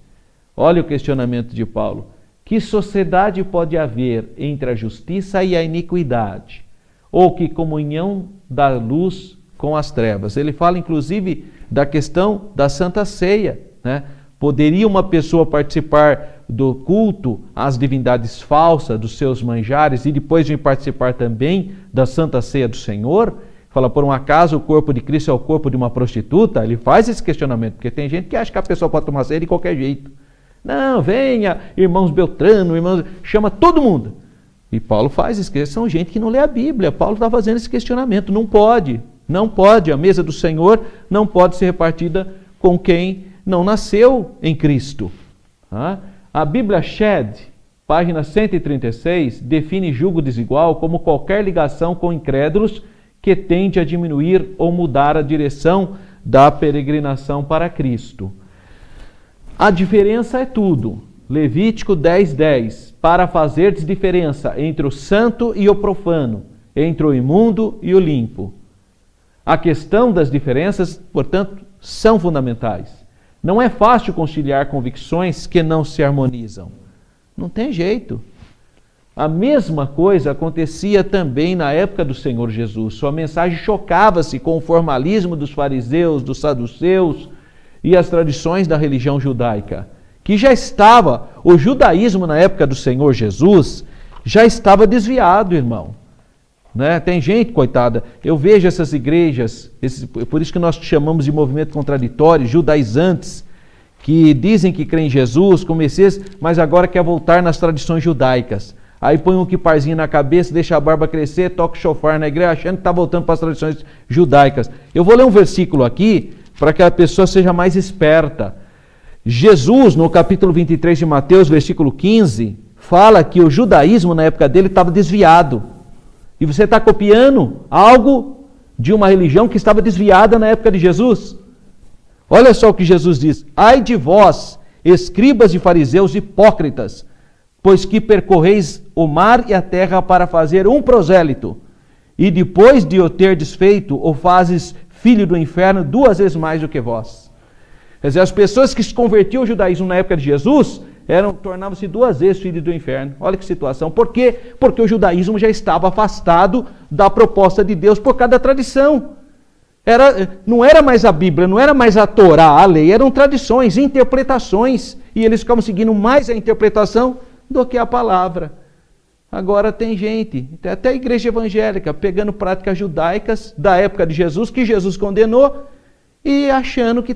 Olha o questionamento de Paulo. Que sociedade pode haver entre a justiça e a iniquidade? Ou que comunhão da luz com as trevas? Ele fala, inclusive, da questão da Santa Ceia, né? Poderia uma pessoa participar do culto às divindades falsas, dos seus manjares, e depois de participar também da Santa Ceia do Senhor? Fala, por um acaso o corpo de Cristo é o corpo de uma prostituta? Ele faz esse questionamento, porque tem gente que acha que a pessoa pode tomar ceia de qualquer jeito. Não, venha, irmãos Beltrano, irmãos, chama todo mundo. E Paulo faz isso, são gente que não lê a Bíblia. Paulo está fazendo esse questionamento, não pode, a mesa do Senhor não pode ser repartida com quem não nasceu em Cristo. A Bíblia Shed, página 136, define jugo desigual como qualquer ligação com incrédulos que tende a diminuir ou mudar a direção da peregrinação para Cristo. A diferença é tudo. Levítico 10:10, para fazerdes diferença entre o santo e o profano, entre o imundo e o limpo. A questão das diferenças, portanto, são fundamentais. Não é fácil conciliar convicções que não se harmonizam. Não tem jeito. A mesma coisa acontecia também na época do Senhor Jesus. Sua mensagem chocava-se com o formalismo dos fariseus, dos saduceus e as tradições da religião judaica, que já estava, o judaísmo na época do Senhor Jesus já estava desviado, irmão. Né? Tem gente, coitada, eu vejo essas igrejas, por isso que nós chamamos de movimento contraditório, judaizantes, que dizem que creem em Jesus como Messias, mas agora quer voltar nas tradições judaicas. Aí põe um quiparzinho na cabeça, deixa a barba crescer, toca o chofar na igreja, achando que está voltando para as tradições judaicas. Eu vou ler um versículo aqui, para que a pessoa seja mais esperta. Jesus, no capítulo 23 de Mateus, versículo 15, fala que o judaísmo na época dele estava desviado. E você está copiando algo de uma religião que estava desviada na época de Jesus. Olha só o que Jesus diz. Ai de vós, escribas e fariseus hipócritas, pois que percorreis o mar e a terra para fazer um prosélito, e depois de o ter desfeito, o fazes filho do inferno 2 vezes mais do que vós. Quer dizer, as pessoas que se convertiam ao judaísmo na época de Jesus tornavam-se 2 vezes filhos do inferno. Olha que situação. Por quê? Porque o judaísmo já estava afastado da proposta de Deus por causa da tradição. Não era mais a Bíblia, não era mais a Torá, a lei, eram tradições, interpretações. E eles ficavam seguindo mais a interpretação do que a palavra. Agora tem gente, até a igreja evangélica, pegando práticas judaicas da época de Jesus, que Jesus condenou, e achando que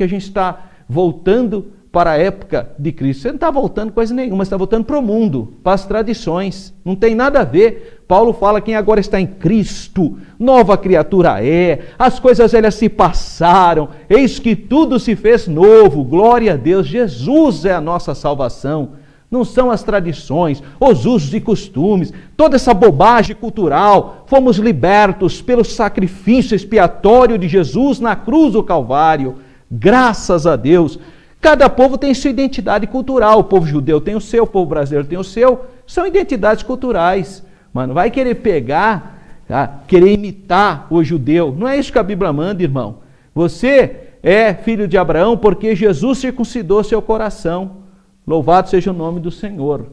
a gente está voltando para a época de Cristo. Você não está voltando coisa nenhuma, você está voltando para o mundo, para as tradições. Não tem nada a ver. Paulo fala que quem agora está em Cristo, nova criatura é, as coisas velhas se passaram, eis que tudo se fez novo, glória a Deus, Jesus é a nossa salvação. Não são as tradições, os usos e costumes, toda essa bobagem cultural. Fomos libertos pelo sacrifício expiatório de Jesus na cruz do Calvário. Graças a Deus. Cada povo tem sua identidade cultural. O povo judeu tem o seu, o povo brasileiro tem o seu. São identidades culturais. Mas não vai querer pegar, querer imitar o judeu. Não é isso que a Bíblia manda, irmão. Você é filho de Abraão porque Jesus circuncidou seu coração. Louvado seja o nome do Senhor.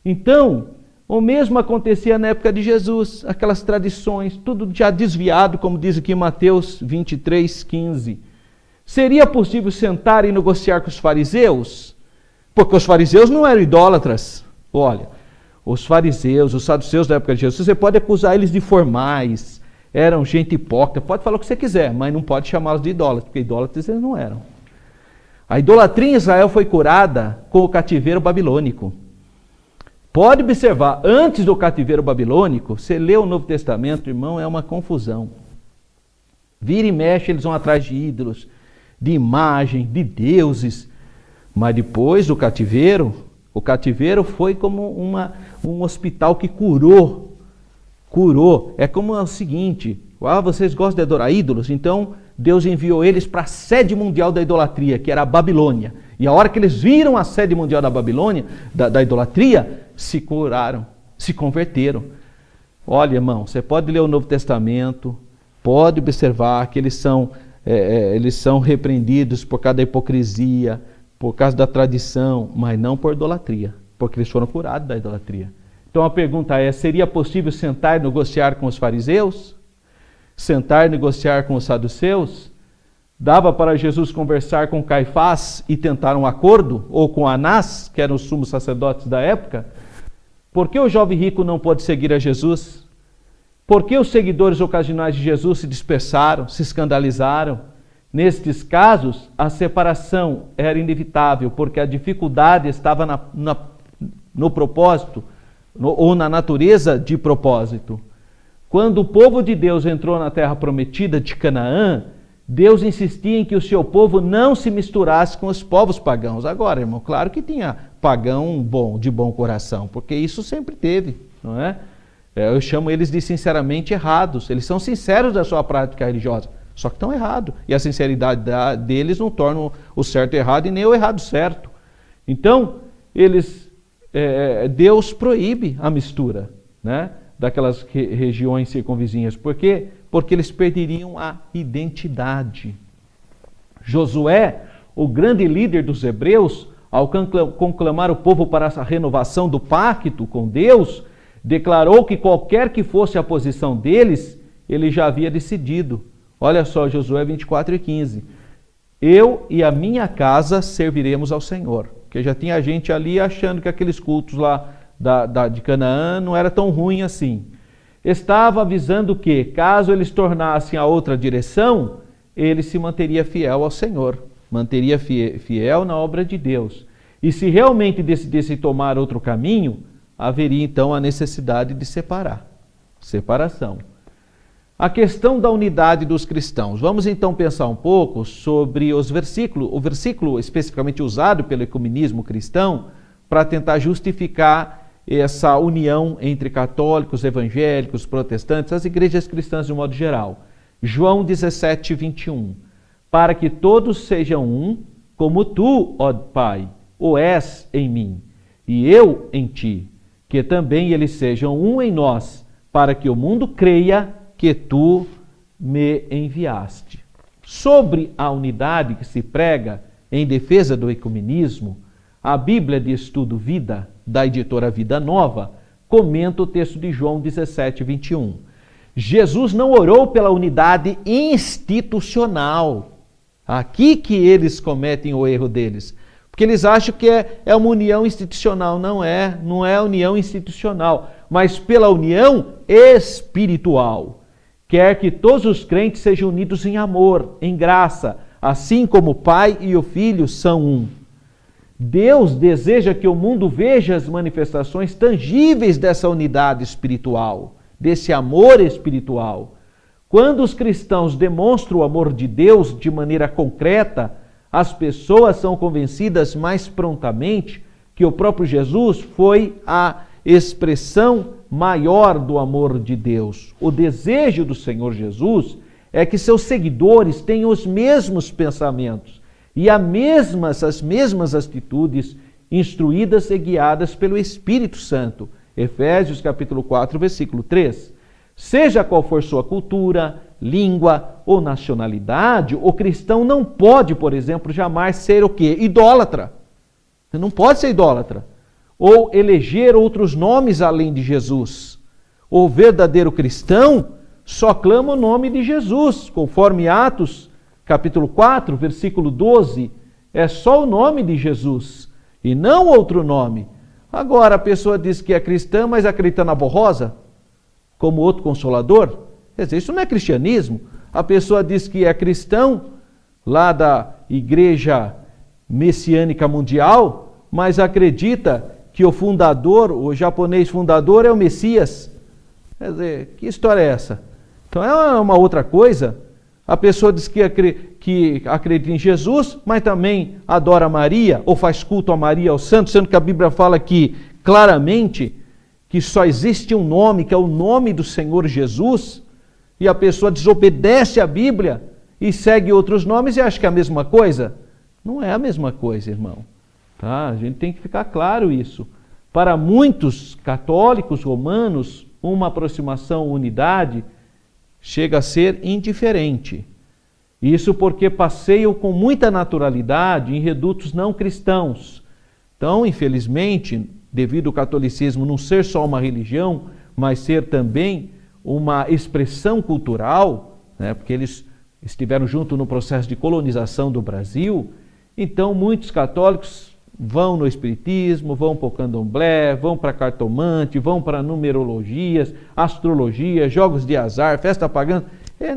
Então, o mesmo acontecia na época de Jesus. Aquelas tradições, tudo já desviado, como diz aqui em Mateus 23:15. Seria possível sentar e negociar com os fariseus? Porque os fariseus não eram idólatras. Olha, os fariseus, os saduceus da época de Jesus, você pode acusar eles de formais, eram gente hipócrita, pode falar o que você quiser, mas não pode chamá-los de idólatras, porque idólatras eles não eram. A idolatria em Israel foi curada com o cativeiro babilônico. Pode observar, antes do cativeiro babilônico, você lê o Novo Testamento, irmão, é uma confusão. Vira e mexe, eles vão atrás de ídolos, de imagem, de deuses. Mas depois do cativeiro, o cativeiro foi como um hospital que curou. É como o seguinte, vocês gostam de adorar ídolos? Então Deus enviou eles para a sede mundial da idolatria, que era a Babilônia. E a hora que eles viram a sede mundial da Babilônia, da idolatria, se curaram, se converteram. Olha, irmão, você pode ler o Novo Testamento, pode observar que eles são repreendidos por causa da hipocrisia, por causa da tradição, mas não por idolatria, porque eles foram curados da idolatria. Então a pergunta é, seria possível sentar e negociar com os fariseus? Sentar e negociar com os saduceus? Dava para Jesus conversar com Caifás e tentar um acordo? Ou com Anás, que eram os sumos sacerdotes da época? Por que o jovem rico não pôde seguir a Jesus? Por que os seguidores ocasionais de Jesus se dispersaram, se escandalizaram? Nestes casos, a separação era inevitável, porque a dificuldade estava no propósito, ou na natureza de propósito. Quando o povo de Deus entrou na terra prometida de Canaã, Deus insistia em que o seu povo não se misturasse com os povos pagãos. Agora, irmão, claro que tinha pagão de bom coração, porque isso sempre teve, não é? Eu chamo eles de sinceramente errados. Eles são sinceros da sua prática religiosa, só que estão errados. E a sinceridade deles não torna o certo errado e nem o errado certo. Então, Deus proíbe a mistura, né, daquelas regiões circunvizinhas. Por quê? Porque eles perderiam a identidade. Josué, o grande líder dos hebreus, ao conclamar o povo para a renovação do pacto com Deus, declarou que qualquer que fosse a posição deles, ele já havia decidido. Olha só, Josué 24:15. Eu e a minha casa serviremos ao Senhor. Porque já tinha gente ali achando que aqueles cultos lá de Canaã não era tão ruim assim. Estava avisando que, caso eles tornassem a outra direção, ele se manteria fiel ao Senhor, manteria fiel na obra de Deus. E se realmente decidisse tomar outro caminho, haveria então a necessidade de separação. A questão da unidade dos cristãos. Vamos então pensar um pouco sobre o versículo especificamente usado pelo ecumenismo cristão para tentar justificar essa união entre católicos, evangélicos, protestantes, as igrejas cristãs de um modo geral. João 17:21. Para que todos sejam um, como tu, ó Pai, o és em mim, e eu em ti, que também eles sejam um em nós, para que o mundo creia que tu me enviaste. Sobre a unidade que se prega em defesa do ecumenismo, a Bíblia de Estudo Vida, da editora Vida Nova, comenta o texto de João 17:21. Jesus não orou pela unidade institucional. Aqui que eles cometem o erro deles. Porque eles acham que é uma união institucional. Não é união institucional, mas pela união espiritual. Quer que todos os crentes sejam unidos em amor, em graça, assim como o Pai e o Filho são um. Deus deseja que o mundo veja as manifestações tangíveis dessa unidade espiritual, desse amor espiritual. Quando os cristãos demonstram o amor de Deus de maneira concreta, as pessoas são convencidas mais prontamente que o próprio Jesus foi a expressão maior do amor de Deus. O desejo do Senhor Jesus é que seus seguidores tenham os mesmos pensamentos e as mesmas atitudes instruídas e guiadas pelo Espírito Santo. Efésios capítulo 4, versículo 3. Seja qual for sua cultura, língua ou nacionalidade, o cristão não pode, por exemplo, jamais ser o quê? Idólatra. Você não pode ser idólatra. Ou eleger outros nomes além de Jesus. O verdadeiro cristão só clama o nome de Jesus, conforme Atos capítulo 4, versículo 12, é só o nome de Jesus e não outro nome. Agora a pessoa diz que é cristã, mas acredita na avó Rosa como outro consolador. Quer dizer, isso não é cristianismo. A pessoa diz que é cristão lá da Igreja Messiânica Mundial, mas acredita que o fundador, o japonês fundador é o Messias. Quer dizer, que história é essa? Então é uma outra coisa. A pessoa diz que acredita em Jesus, mas também adora Maria, ou faz culto a Maria, aos santos, sendo que a Bíblia fala aqui claramente que só existe um nome, que é o nome do Senhor Jesus, e a pessoa desobedece à Bíblia e segue outros nomes e acha que é a mesma coisa. Não é a mesma coisa, irmão. Tá? A gente tem que ficar claro isso. Para muitos católicos romanos, uma aproximação, unidade, chega a ser indiferente. Isso porque passeiam com muita naturalidade em redutos não cristãos. Então, infelizmente, devido ao catolicismo não ser só uma religião, mas ser também uma expressão cultural, né, porque eles estiveram junto no processo de colonização do Brasil, então muitos católicos vão no espiritismo, vão para o candomblé, vão para cartomante, vão para numerologias, astrologia, jogos de azar, festa pagã,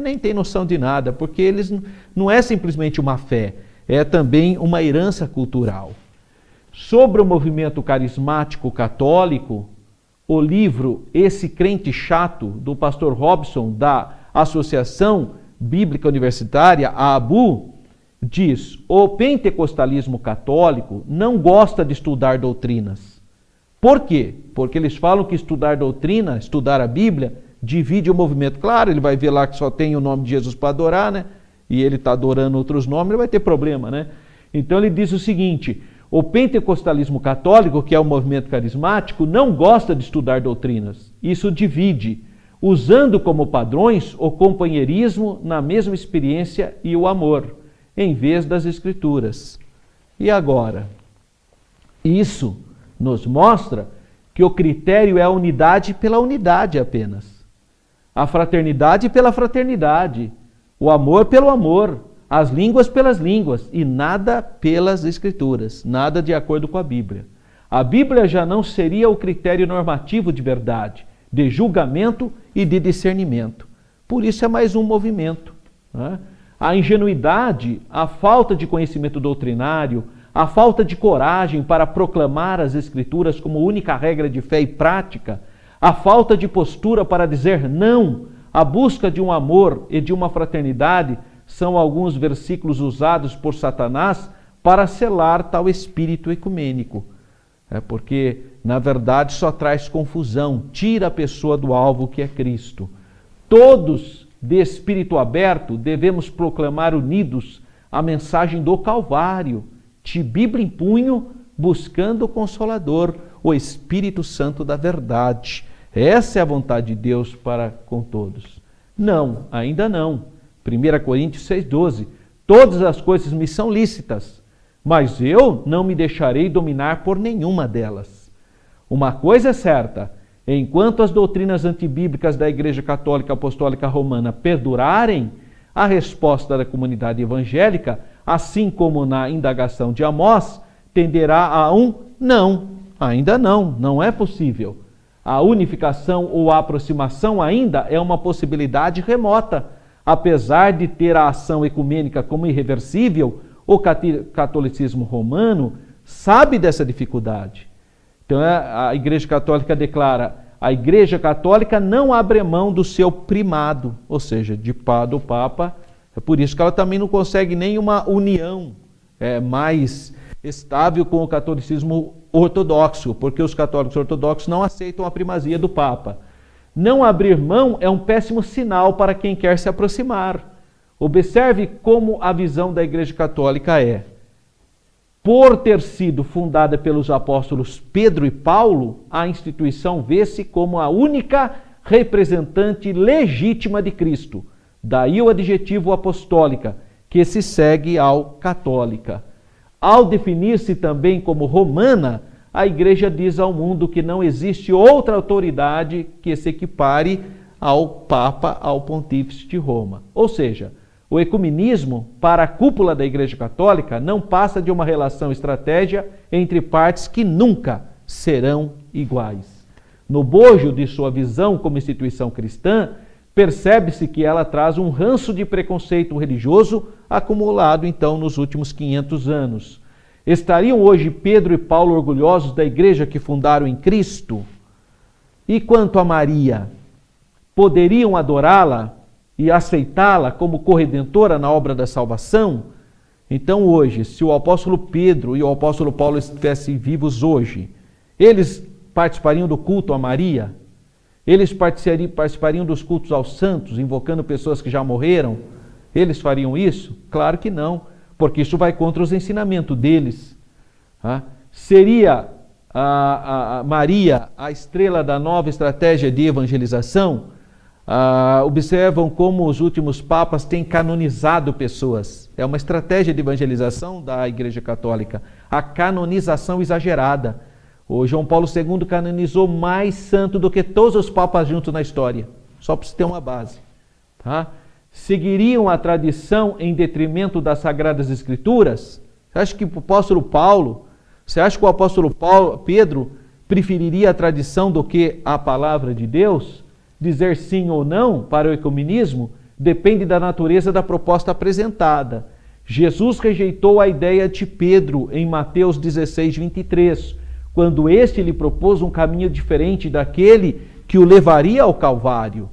nem tem noção de nada, porque eles não é simplesmente uma fé, é também uma herança cultural. Sobre o movimento carismático católico, o livro Esse Crente Chato, do pastor Robson, da Associação Bíblica Universitária, a ABU, diz: o pentecostalismo católico não gosta de estudar doutrinas. Por quê? Porque eles falam que estudar doutrina, estudar a Bíblia, divide o movimento. Claro, ele vai ver lá que só tem o nome de Jesus para adorar, né? E ele está adorando outros nomes, ele vai ter problema, né? Então ele diz o seguinte: o pentecostalismo católico, que é o movimento carismático, não gosta de estudar doutrinas. Isso divide, usando como padrões o companheirismo na mesma experiência e o amor, em vez das Escrituras. E agora? Isso nos mostra que o critério é a unidade pela unidade apenas. A fraternidade pela fraternidade. O amor pelo amor. As línguas pelas línguas. E nada pelas Escrituras. Nada de acordo com a Bíblia. A Bíblia já não seria o critério normativo de verdade, de julgamento e de discernimento. Por isso é mais um movimento, né? A ingenuidade, a falta de conhecimento doutrinário, a falta de coragem para proclamar as Escrituras como única regra de fé e prática, a falta de postura para dizer não, a busca de um amor e de uma fraternidade são alguns versículos usados por Satanás para selar tal espírito ecumênico. Porque, na verdade, só traz confusão, tira a pessoa do alvo que é Cristo. Todos de espírito aberto, devemos proclamar unidos a mensagem do Calvário, de Bíblia em punho, buscando o Consolador, o Espírito Santo da verdade. Essa é a vontade de Deus para com todos. Não, ainda não. 1 Coríntios 6,12. Todas as coisas me são lícitas, mas eu não me deixarei dominar por nenhuma delas. Uma coisa é certa: enquanto as doutrinas antibíblicas da Igreja Católica Apostólica Romana perdurarem, a resposta da comunidade evangélica, assim como na indagação de Amós, tenderá a um não. Ainda não, não é possível. A unificação ou a aproximação ainda é uma possibilidade remota. Apesar de ter a ação ecumênica como irreversível, o catolicismo romano sabe dessa dificuldade. Então a Igreja Católica declara: a Igreja Católica não abre mão do seu primado, ou seja, do Papa. É por isso que ela também não consegue nenhuma união mais estável com o catolicismo ortodoxo, porque os católicos ortodoxos não aceitam a primazia do Papa. Não abrir mão é um péssimo sinal para quem quer se aproximar. Observe como a visão da Igreja Católica é: por ter sido fundada pelos apóstolos Pedro e Paulo, a instituição vê-se como a única representante legítima de Cristo. Daí o adjetivo apostólica, que se segue ao católica. Ao definir-se também como romana, a Igreja diz ao mundo que não existe outra autoridade que se equipare ao Papa, ao Pontífice de Roma. Ou seja, o ecumenismo, para a cúpula da Igreja Católica, não passa de uma relação estratégia entre partes que nunca serão iguais. No bojo de sua visão como instituição cristã, percebe-se que ela traz um ranço de preconceito religioso acumulado, então, nos últimos 500 anos. Estariam hoje Pedro e Paulo orgulhosos da igreja que fundaram em Cristo? E quanto a Maria? Poderiam adorá-la e aceitá-la como corredentora na obra da salvação? Então hoje, se o apóstolo Pedro e o apóstolo Paulo estivessem vivos hoje, eles participariam do culto a Maria? Eles participariam dos cultos aos santos, invocando pessoas que já morreram? Eles fariam isso? Claro que não, porque isso vai contra os ensinamentos deles. Seria a Maria a estrela da nova estratégia de evangelização? Observam como os últimos papas têm canonizado pessoas. É uma estratégia de evangelização da Igreja Católica. A canonização exagerada. O João Paulo II canonizou mais santo do que todos os papas juntos na história. Só para você ter uma base. Seguiriam a tradição em detrimento das Sagradas Escrituras? Você acha que o apóstolo Pedro preferiria a tradição do que a palavra de Deus? Dizer sim ou não para o ecumenismo depende da natureza da proposta apresentada. Jesus rejeitou a ideia de Pedro em Mateus 16, 23, quando este lhe propôs um caminho diferente daquele que o levaria ao Calvário.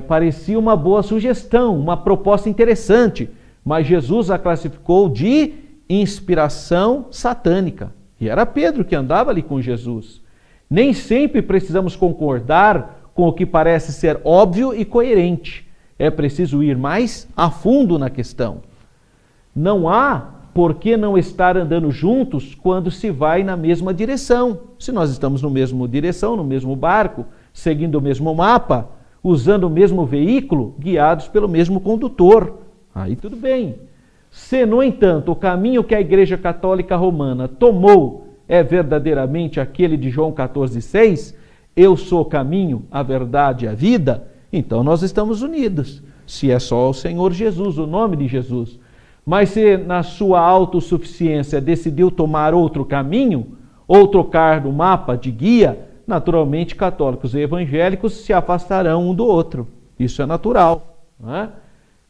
Parecia uma boa sugestão, uma proposta interessante, mas Jesus a classificou de inspiração satânica. E era Pedro que andava ali com Jesus. Nem sempre precisamos concordar com o que parece ser óbvio e coerente. É preciso ir mais a fundo na questão. Não há por que não estar andando juntos quando se vai na mesma direção. Se nós estamos no mesmo direção, no mesmo barco, seguindo o mesmo mapa, usando o mesmo veículo, guiados pelo mesmo condutor, aí tudo bem. Se, no entanto, o caminho que a Igreja Católica Romana tomou é verdadeiramente aquele de João 14,6, eu sou o caminho, a verdade e a vida, então nós estamos unidos. Se é só o Senhor Jesus, o nome de Jesus. Mas se na sua autossuficiência decidiu tomar outro caminho, ou trocar no mapa de guia, naturalmente católicos e evangélicos se afastarão um do outro. Isso é natural. Não é?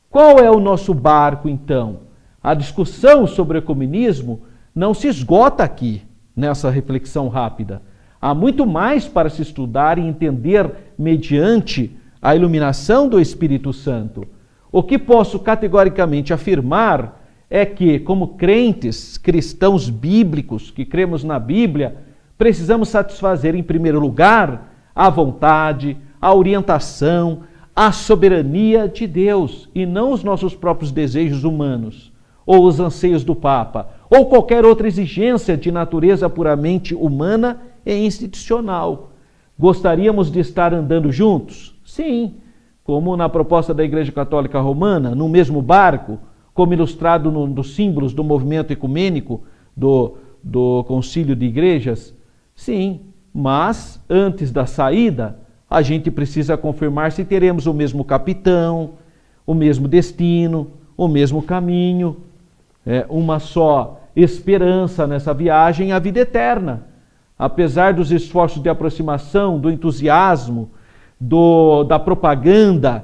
Qual é o nosso barco, então? A discussão sobre o ecumenismo não se esgota aqui, nessa reflexão rápida. Há muito mais para se estudar e entender mediante a iluminação do Espírito Santo. O que posso categoricamente afirmar é que, como crentes, cristãos bíblicos, que cremos na Bíblia, precisamos satisfazer, em primeiro lugar, a vontade, a orientação, a soberania de Deus, e não os nossos próprios desejos humanos, ou os anseios do Papa, ou qualquer outra exigência de natureza puramente humana e institucional. Gostaríamos de estar andando juntos? Sim, como na proposta da Igreja Católica Romana, no mesmo barco, como ilustrado nos símbolos do movimento ecumênico do Concílio de Igrejas? Sim, mas antes da saída, a gente precisa confirmar se teremos o mesmo capitão, o mesmo destino, o mesmo caminho, uma só esperança nessa viagem, a vida eterna. Apesar dos esforços de aproximação, do entusiasmo, da propaganda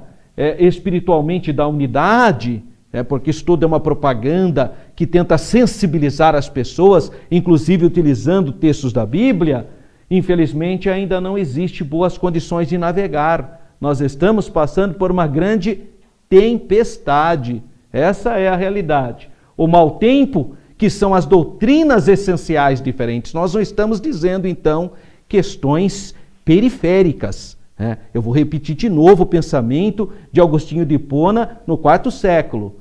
espiritualmente da unidade, porque isso tudo é uma propaganda que tenta sensibilizar as pessoas, inclusive utilizando textos da Bíblia, infelizmente ainda não existe boas condições de navegar. Nós estamos passando por uma grande tempestade. Essa é a realidade. O mau tempo, que são as doutrinas essenciais diferentes. Nós não estamos dizendo, então, questões periféricas. Eu vou repetir de novo o pensamento de Agostinho de Hipona no IV século.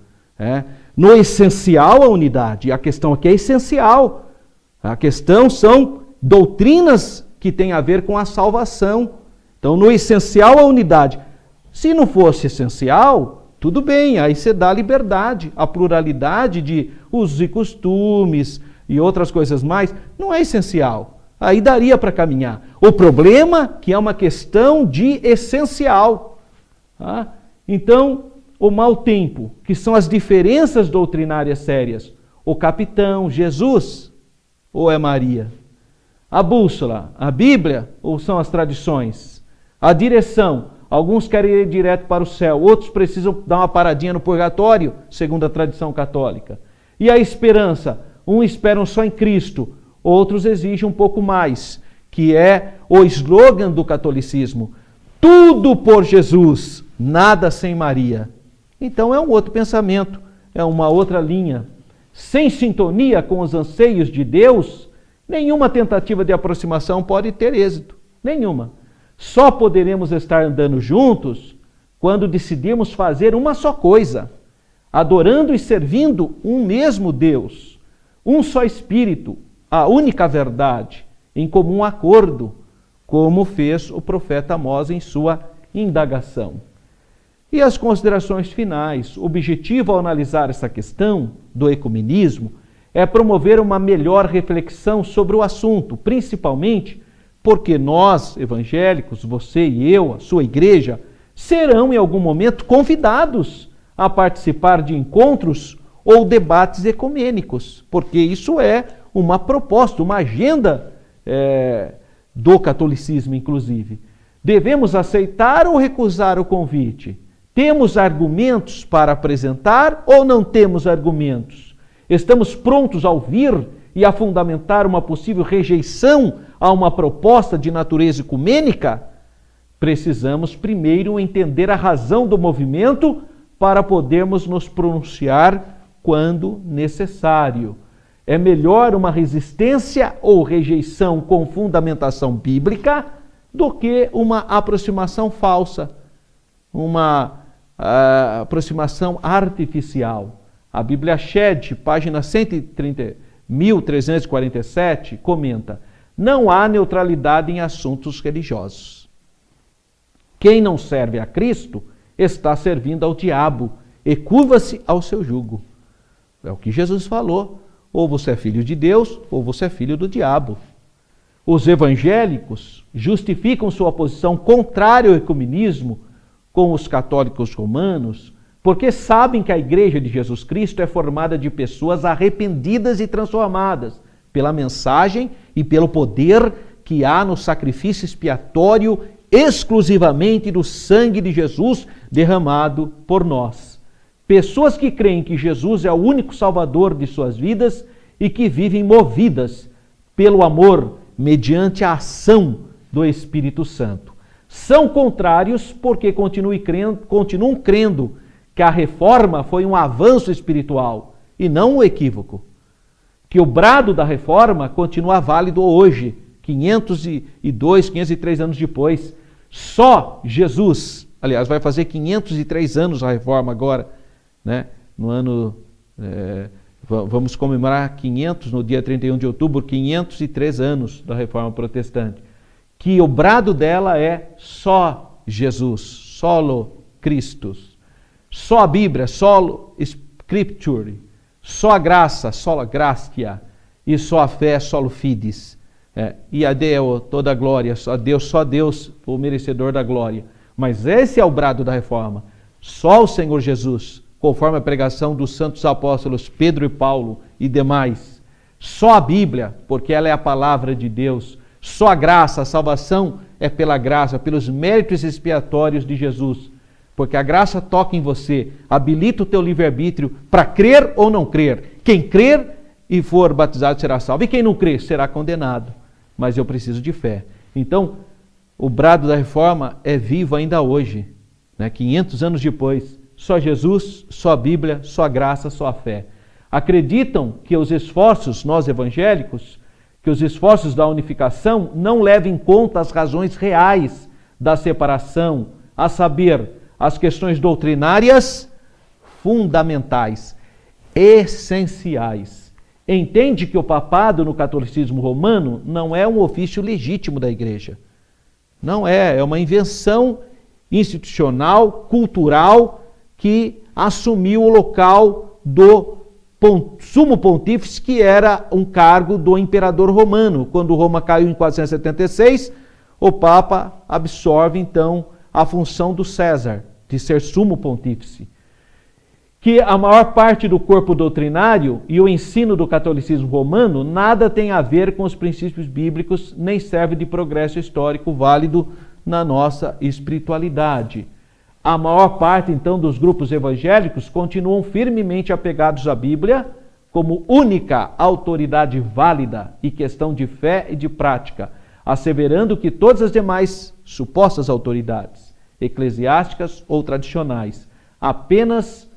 No essencial, a unidade. A questão aqui é essencial. A questão são doutrinas que têm a ver com a salvação. Então, no essencial, a unidade. Se não fosse essencial, tudo bem, aí você dá liberdade. A pluralidade de usos e costumes e outras coisas mais não é essencial. Aí daria para caminhar. O problema é que é uma questão de essencial. Então, o mau tempo, que são as diferenças doutrinárias sérias. O capitão, Jesus, ou é Maria? A bússola, a Bíblia, ou são as tradições? A direção, alguns querem ir direto para o céu, outros precisam dar uma paradinha no purgatório, segundo a tradição católica. E a esperança, uns esperam só em Cristo, outros exigem um pouco mais, que é o slogan do catolicismo: tudo por Jesus, nada sem Maria. Então é um outro pensamento, é uma outra linha. Sem sintonia com os anseios de Deus, nenhuma tentativa de aproximação pode ter êxito. Nenhuma. Só poderemos estar andando juntos quando decidirmos fazer uma só coisa, adorando e servindo um mesmo Deus, um só Espírito, a única verdade, em comum acordo, como fez o profeta Amós em sua indagação. E as considerações finais. O objetivo ao analisar essa questão do ecumenismo é promover uma melhor reflexão sobre o assunto, principalmente porque nós, evangélicos, você e eu, a sua igreja, serão em algum momento convidados a participar de encontros ou debates ecumênicos, porque isso é uma proposta, uma agenda do catolicismo, inclusive. Devemos aceitar ou recusar o convite? Temos argumentos para apresentar ou não temos argumentos? Estamos prontos a ouvir e a fundamentar uma possível rejeição a uma proposta de natureza ecumênica? Precisamos primeiro entender a razão do movimento para podermos nos pronunciar quando necessário. É melhor uma resistência ou rejeição com fundamentação bíblica do que uma aproximação falsa, uma aproximação artificial. A Bíblia Shed, página 1347, comenta: não há neutralidade em assuntos religiosos. Quem não serve a Cristo está servindo ao diabo e curva-se ao seu jugo. É o que Jesus falou. Ou você é filho de Deus, ou você é filho do diabo. Os evangélicos justificam sua posição contrária ao ecumenismo com os católicos romanos, porque sabem que a Igreja de Jesus Cristo é formada de pessoas arrependidas e transformadas pela mensagem e pelo poder que há no sacrifício expiatório exclusivamente do sangue de Jesus derramado por nós. Pessoas que creem que Jesus é o único salvador de suas vidas e que vivem movidas pelo amor mediante a ação do Espírito Santo. São contrários porque continuam crendo que a reforma foi um avanço espiritual e não um equívoco. Que o brado da reforma continua válido hoje, 502, 503 anos depois. Só Jesus, aliás, vai fazer 503 anos a reforma agora, né? No ano, vamos comemorar 500, no dia 31 de outubro, 503 anos da reforma protestante. Que o brado dela é só Jesus, solo Christus. Só a Bíblia, solo Scripture. Só a graça, sola gratia. E só a fé, solo fides. E a Deus toda a glória, só Deus, o merecedor da glória. Mas esse é o brado da reforma. Só o Senhor Jesus, conforme a pregação dos santos apóstolos Pedro e Paulo e demais. Só a Bíblia, porque ela é a palavra de Deus. Só a graça, a salvação é pela graça, pelos méritos expiatórios de Jesus. Porque a graça toca em você, habilita o teu livre-arbítrio para crer ou não crer. Quem crer e for batizado será salvo, e quem não crer será condenado. Mas eu preciso de fé. Então, o brado da reforma é vivo ainda hoje, né? 500 anos depois. Só Jesus, só a Bíblia, só a graça, só a fé. Acreditam que os esforços, nós evangélicos, que os esforços da unificação não levam em conta as razões reais da separação, a saber, as questões doutrinárias fundamentais, essenciais. Entende que o papado no catolicismo romano não é um ofício legítimo da igreja. Não é uma invenção institucional, cultural, que assumiu o local do sumo pontífice, que era um cargo do imperador romano. Quando Roma caiu em 476, o Papa absorve então a função do César, de ser sumo pontífice. Que a maior parte do corpo doutrinário e o ensino do catolicismo romano nada tem a ver com os princípios bíblicos, nem serve de progresso histórico válido na nossa espiritualidade. A maior parte, então, dos grupos evangélicos continuam firmemente apegados à Bíblia como única autoridade válida e questão de fé e de prática, asseverando que todas as demais supostas autoridades, eclesiásticas ou tradicionais, apenas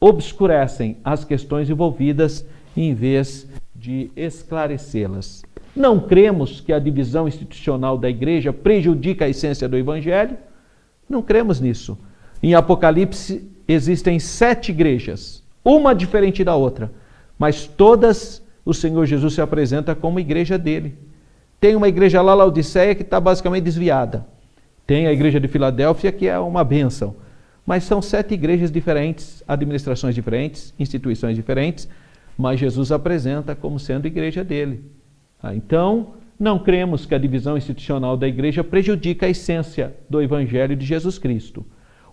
obscurecem as questões envolvidas em vez de esclarecê-las. Não cremos que a divisão institucional da igreja prejudica a essência do evangelho. Não cremos nisso. Em Apocalipse existem 7 igrejas, uma diferente da outra, mas todas o Senhor Jesus se apresenta como igreja dele. Tem uma igreja lá, Laodiceia, que está basicamente desviada. Tem a igreja de Filadélfia, que é uma bênção. Mas são 7 igrejas diferentes, administrações diferentes, instituições diferentes, mas Jesus apresenta como sendo igreja dele. Então, não cremos que a divisão institucional da igreja prejudica a essência do Evangelho de Jesus Cristo.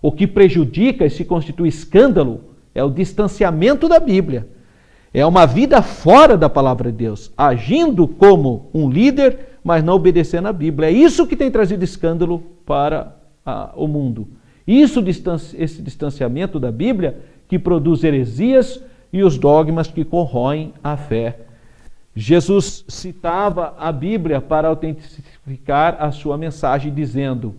O que prejudica e se constitui escândalo é o distanciamento da Bíblia. É uma vida fora da palavra de Deus, agindo como um líder, mas não obedecendo à Bíblia. É isso que tem trazido escândalo para o mundo. Esse distanciamento da Bíblia que produz heresias e os dogmas que corroem a fé. Jesus citava a Bíblia para autentificar a sua mensagem, dizendo: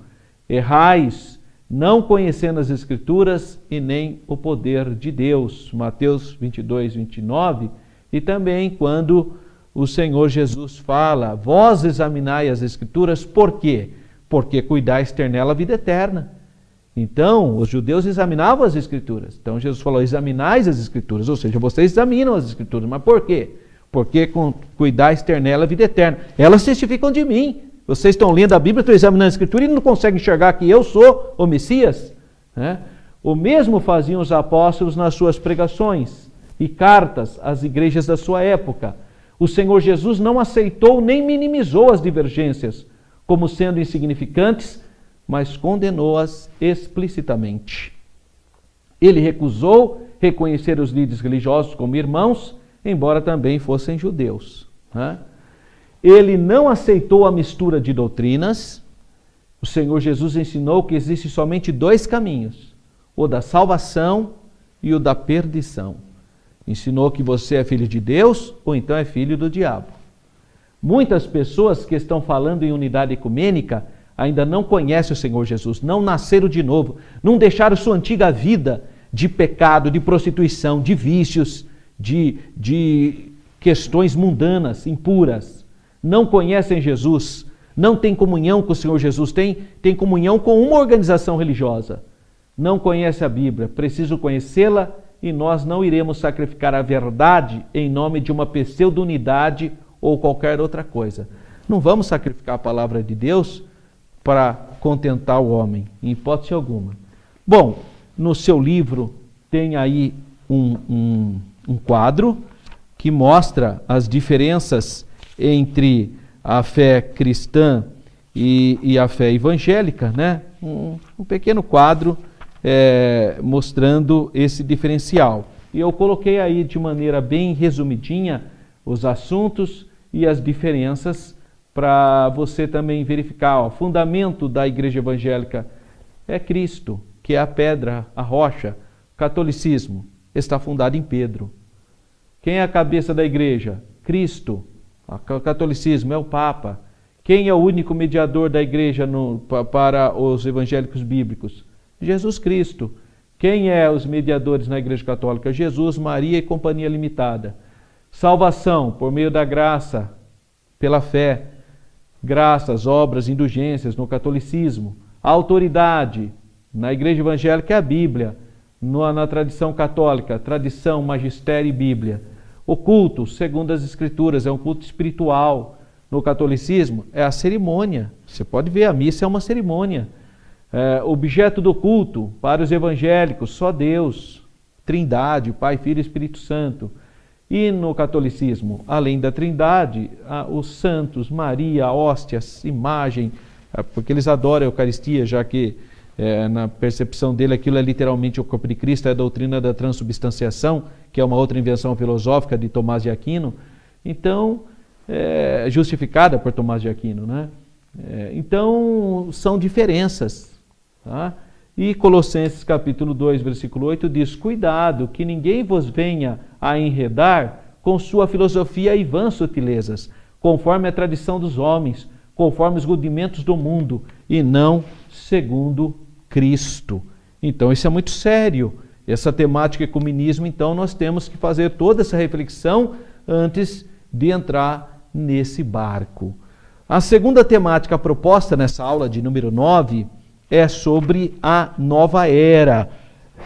errais, não conhecendo as Escrituras e nem o poder de Deus. Mateus 22, 29. E também quando o Senhor Jesus fala: vós examinai as Escrituras, por quê? Porque cuidais ter nela a vida eterna. Então, os judeus examinavam as Escrituras. Então, Jesus falou: examinais as Escrituras, ou seja, vocês examinam as Escrituras. Mas por quê? Porque cuidais ter nela a vida eterna. Elas testificam de mim. Vocês estão lendo a Bíblia, estão examinando a Escritura e não conseguem enxergar que eu sou o Messias? O mesmo faziam os apóstolos nas suas pregações e cartas às igrejas da sua época. O Senhor Jesus não aceitou nem minimizou as divergências como sendo insignificantes, mas condenou-as explicitamente. Ele recusou reconhecer os líderes religiosos como irmãos, embora também fossem judeus. Ele não aceitou a mistura de doutrinas. O Senhor Jesus ensinou que existem somente 2 caminhos, o da salvação e o da perdição. Ensinou que você é filho de Deus ou então é filho do diabo. Muitas pessoas que estão falando em unidade ecumênica ainda não conhecem o Senhor Jesus, não nasceram de novo, não deixaram sua antiga vida de pecado, de prostituição, de vícios, de questões mundanas, impuras. Não conhecem Jesus, não têm comunhão com o Senhor Jesus, têm comunhão com uma organização religiosa. Não conhece a Bíblia, preciso conhecê-la e nós não iremos sacrificar a verdade em nome de uma pseudo-unidade ou qualquer outra coisa. Não vamos sacrificar a palavra de Deus para contentar o homem, em hipótese alguma. Bom, no seu livro tem aí um quadro que mostra as diferenças entre a fé cristã e a fé evangélica, né? Um pequeno quadro mostrando esse diferencial. E eu coloquei aí de maneira bem resumidinha os assuntos e as diferenças para você também verificar. O fundamento da igreja evangélica é Cristo, que é a pedra, a rocha. O catolicismo está fundado em Pedro. Quem é a cabeça da igreja? Cristo. O catolicismo é o Papa. Quem é o único mediador da igreja para os evangélicos bíblicos? Jesus Cristo. Quem é os mediadores na igreja católica? Jesus, Maria e Companhia Limitada. Salvação por meio da graça, pela fé. graças, obras, indulgências no catolicismo. A autoridade na igreja evangélica é a Bíblia. Na tradição católica, tradição, magistério e Bíblia. O culto, segundo as Escrituras, é um culto espiritual. No catolicismo, é a cerimônia. Você pode ver, a missa é uma cerimônia. Objeto do culto, para os evangélicos, só Deus, Trindade, Pai, Filho e Espírito Santo. E no catolicismo, além da Trindade, os santos, Maria, hóstias, imagem, porque eles adoram a Eucaristia, já que na percepção dele aquilo é literalmente o corpo de Cristo, é a doutrina da transubstanciação, que é uma outra invenção filosófica de Tomás de Aquino. Então, justificada por Tomás de Aquino, né? Então, são diferenças. Tá? E Colossenses capítulo 2, versículo 8 diz: cuidado, que ninguém vos venha a enredar com sua filosofia e vãs sutilezas, conforme a tradição dos homens, conforme os rudimentos do mundo, e não segundo Cristo. Então, isso é muito sério. Essa temática ecumenismo, então, nós temos que fazer toda essa reflexão antes de entrar nesse barco. A segunda temática proposta nessa aula de número 9 é sobre a nova era.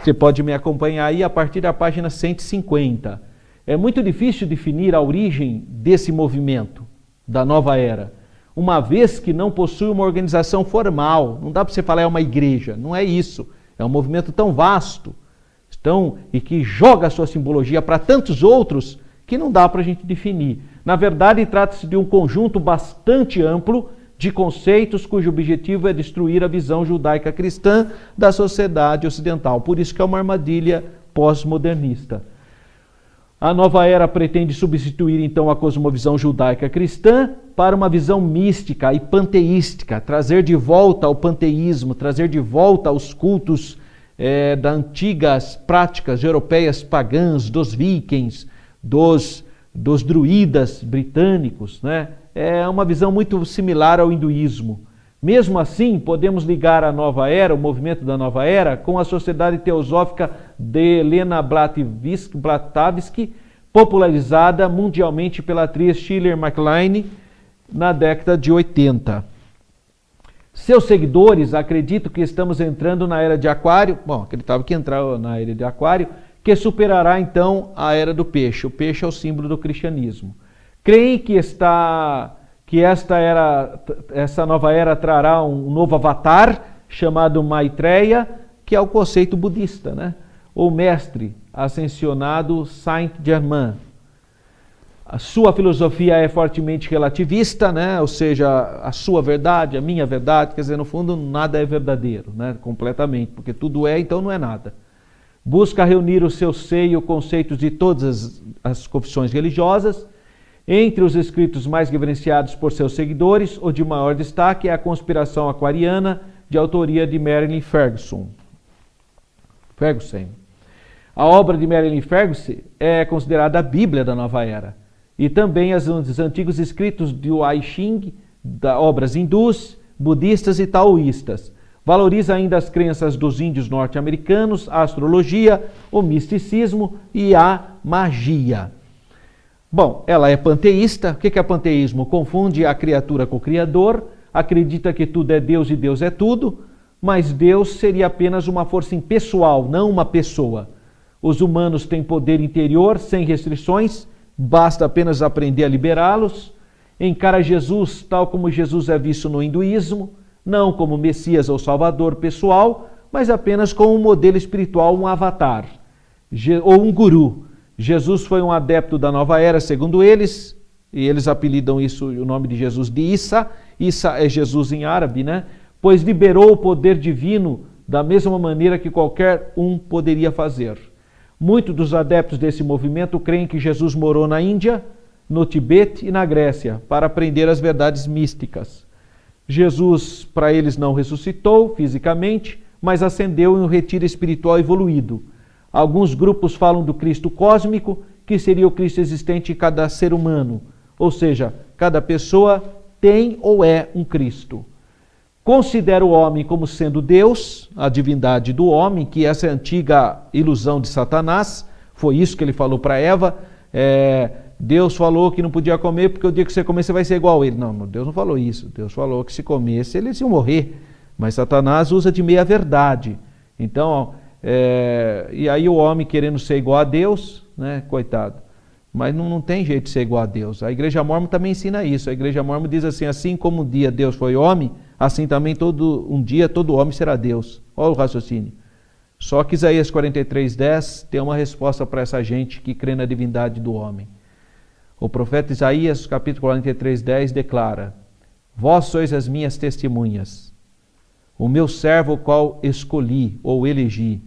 Você pode me acompanhar aí a partir da página 150. É muito difícil definir a origem desse movimento da nova era, uma vez que não possui uma organização formal. Não dá para você falar é uma igreja, não é isso. É um movimento tão vasto e que joga a sua simbologia para tantos outros que não dá para a gente definir. Na verdade, trata-se de um conjunto bastante amplo de conceitos cujo objetivo é destruir a visão judaica cristã da sociedade ocidental. Por isso que é uma armadilha pós-modernista. A nova era pretende substituir então a cosmovisão judaica cristã para uma visão mística e panteística, trazer de volta ao panteísmo, trazer de volta aos cultos das antigas práticas europeias pagãs, dos vikings, dos druidas britânicos, né? É uma visão muito similar ao hinduísmo. Mesmo assim, podemos ligar a nova era, o movimento da nova era, com a Sociedade Teosófica de Helena Blavatsky, popularizada mundialmente pela atriz Shirley MacLaine na década de 80. Seus seguidores acreditam que estamos entrando na era de Aquário, acreditavam que entrava na era de Aquário, que superará então a era do peixe. O peixe é o símbolo do cristianismo. Creem que essa nova era trará um novo avatar chamado Maitreya, que é o conceito budista, né? O mestre ascensionado Saint-Germain. A sua filosofia é fortemente relativista, né? Ou seja, a sua verdade, a minha verdade, quer dizer, no fundo nada é verdadeiro, né? Completamente, porque tudo é, então não é nada. Busca reunir o seu seio conceitos de todas as confissões religiosas. Entre os escritos mais reverenciados por seus seguidores, o de maior destaque é a Conspiração Aquariana, de autoria de Marilyn Ferguson. A obra de Marilyn Ferguson é considerada a Bíblia da Nova Era. E também os antigos escritos do I Ching, obras hindus, budistas e taoístas. Valoriza ainda as crenças dos índios norte-americanos, a astrologia, o misticismo e a magia. Bom, ela é panteísta. O que é panteísmo? Confunde a criatura com o Criador, acredita que tudo é Deus e Deus é tudo, mas Deus seria apenas uma força impessoal, não uma pessoa. Os humanos têm poder interior, sem restrições, basta apenas aprender a liberá-los. Encara Jesus tal como Jesus é visto no hinduísmo, não como Messias ou Salvador pessoal, mas apenas como um modelo espiritual, um avatar, ou um guru. Jesus foi um adepto da nova era, segundo eles, e eles apelidam isso, o nome de Jesus, de Isa. Isa é Jesus em árabe, né? Pois liberou o poder divino da mesma maneira que qualquer um poderia fazer. Muitos dos adeptos desse movimento creem que Jesus morou na Índia, no Tibete e na Grécia para aprender as verdades místicas. Jesus, para eles, não ressuscitou fisicamente, mas ascendeu em um retiro espiritual evoluído. Alguns grupos falam do Cristo cósmico, que seria o Cristo existente em cada ser humano. Ou seja, cada pessoa tem ou é um Cristo. Considera o homem como sendo Deus, a divindade do homem, que essa é a antiga ilusão de Satanás. Foi isso que ele falou para Eva. Deus falou que não podia comer porque o dia que você comer você vai ser igual a ele. Não, Deus não falou isso. Deus falou que se comesse eles iam morrer. Mas Satanás usa de meia verdade. Então, e aí o homem querendo ser igual a Deus, né, coitado. Mas não tem jeito de ser igual a Deus. A Igreja Mórmon também ensina isso. A Igreja Mórmon diz assim como um dia Deus foi homem, assim também um dia todo homem será Deus. Olha o raciocínio. Só que Isaías 43:10 tem uma resposta para essa gente que crê na divindade do homem. O profeta Isaías, capítulo 43:10, declara: Vós sois as minhas testemunhas, o meu servo, o qual escolhi ou elegi,